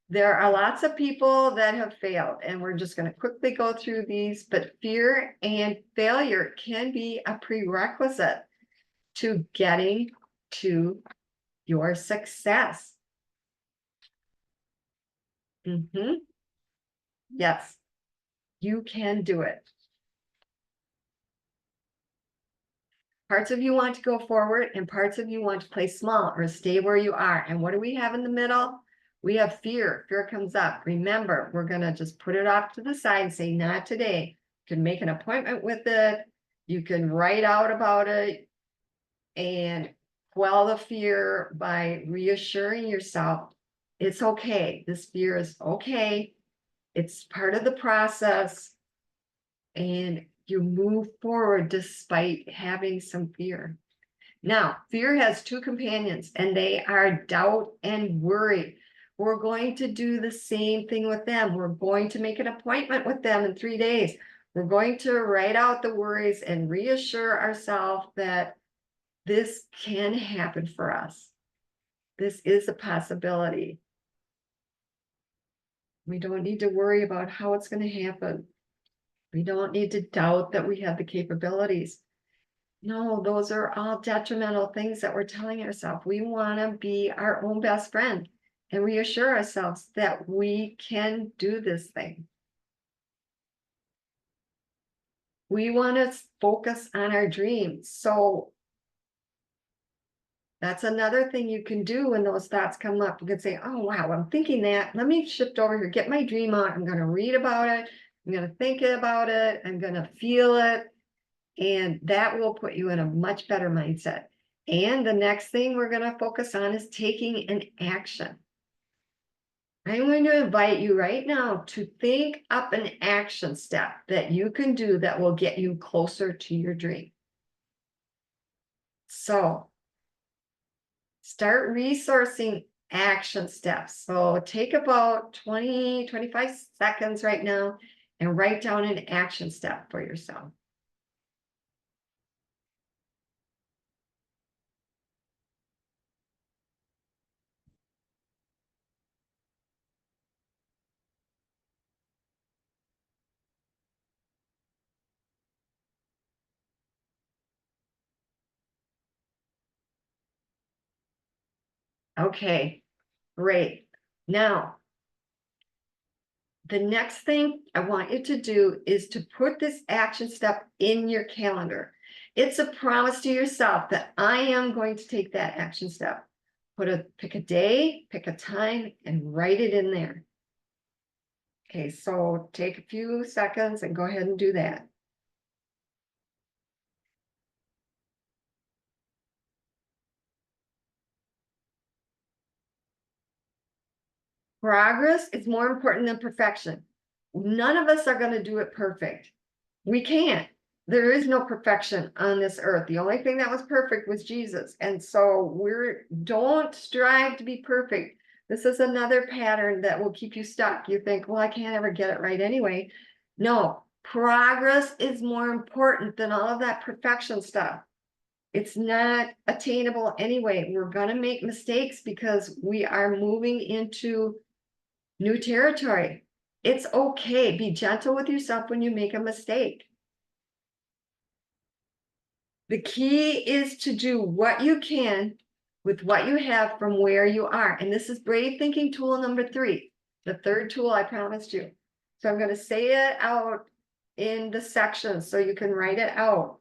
There are lots of people that have failed, and we're just going to quickly go through these, but fear and failure can be a prerequisite to getting to your success. Yes, you can do it. Parts of you want to go forward, and parts of you want to play small or stay where you are. And what do we have in the middle? We have fear. Fear comes up. Remember, we're going to just put it off to the side and say, not today. You can make an appointment with it. You can write out about it and quell the fear by reassuring yourself, it's okay. This fear is okay. It's part of the process. And you move forward despite having some fear. Now, fear has two companions, and they are doubt and worry. We're going to do the same thing with them. We're going to make an appointment with them in 3 days. We're going to write out the worries and reassure ourselves that this can happen for us. This is a possibility. We don't need to worry about how it's going to happen. We don't need to doubt that we have the capabilities. No, those are all detrimental things that we're telling ourselves. We want to be our own best friend and reassure ourselves that we can do this thing. We want to focus on our dreams. So that's another thing you can do when those thoughts come up. You can say, oh, wow, I'm thinking that. Let me shift over here, get my dream out. I'm going to read about it. I'm going to think about it. I'm going to feel it. And that will put you in a much better mindset. And the next thing we're going to focus on is taking an action. I'm going to invite you right now to think up an action step that you can do that will get you closer to your dream. So start resourcing action steps. So take about 20, 25 seconds right now and write down an action step for yourself. Okay, great. Now, the next thing I want you to do is to put this action step in your calendar. It's a promise to yourself that I am going to take that action step. Pick a day, pick a time, and write it in there. Okay, so take a few seconds and go ahead and do that. Progress is more important than perfection. None of us are going to do it perfect. We can't. There is no perfection on this earth. The only thing that was perfect was Jesus. And so don't strive to be perfect. This is another pattern that will keep you stuck. You think, well, I can't ever get it right anyway. No, progress is more important than all of that perfection stuff. It's not attainable anyway. We're going to make mistakes because we are moving into new territory. It's okay. Be gentle with yourself when you make a mistake. The key is to do what you can with what you have from where you are. And this is brave thinking tool number 3, the third tool I promised you. So I'm going to say it out in the section so you can write it out.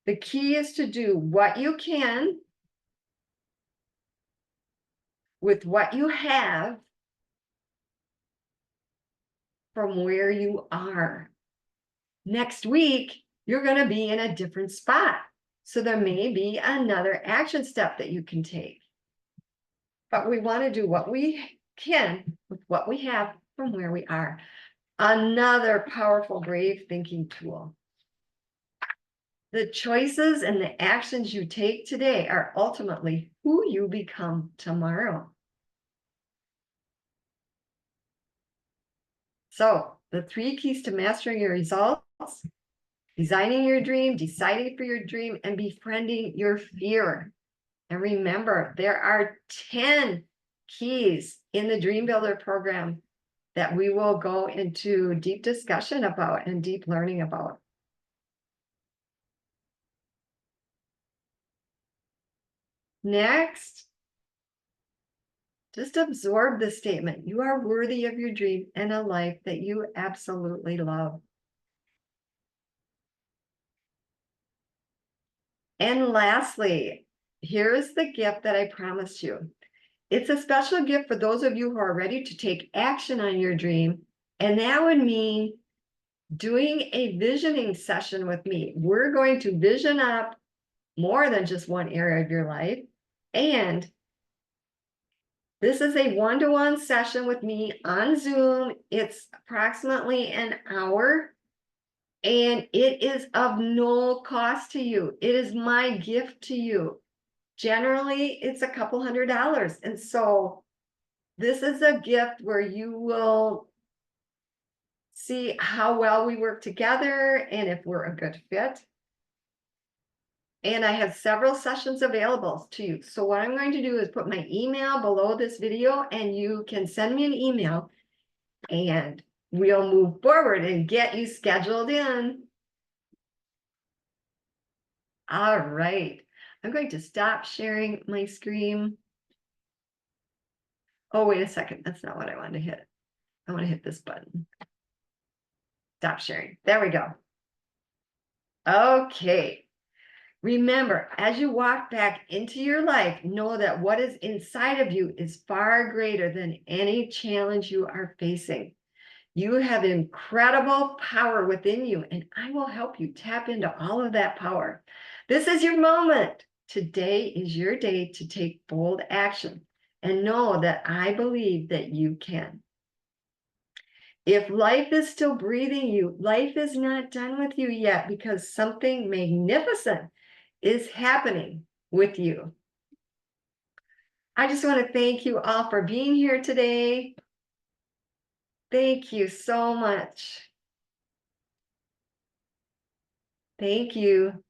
The key is to do what you can with what you have from where you are. Next week, you're going to be in a different spot. So there may be another action step that you can take. But we want to do what we can with what we have from where we are. Another powerful, brave thinking tool. The choices and the actions you take today are ultimately who you become tomorrow. So the 3 keys to mastering your results: designing your dream, deciding for your dream, and befriending your fear. And remember, there are 10 keys in the Dream Builder program that we will go into deep discussion about and deep learning about. Next, just absorb the statement. You are worthy of your dream and a life that you absolutely love. And lastly, here's the gift that I promised you. It's a special gift for those of you who are ready to take action on your dream. And that would mean doing a visioning session with me. We're going to vision up more than just one area of your life. And this is a one-to-one session with me on Zoom. It's approximately an hour, and it is of no cost to you. It is my gift to you. Generally, it's a couple $100. And so this is a gift where you will see how well we work together and if we're a good fit. And I have several sessions available to you. So what I'm going to do is put my email below this video, and you can send me an email and we'll move forward and get you scheduled in. All right. I'm going to stop sharing my screen. Oh, wait a second. That's not what I wanted to hit. I want to hit this button. Stop sharing. There we go. Okay. Remember, as you walk back into your life, know that what is inside of you is far greater than any challenge you are facing. You have incredible power within you, and I will help you tap into all of that power. This is your moment. Today is your day to take bold action, and know that I believe that you can. If life is still breathing you, life is not done with you yet, because something magnificent is happening with you. I just want to thank you all for being here today. Thank you so much. Thank you.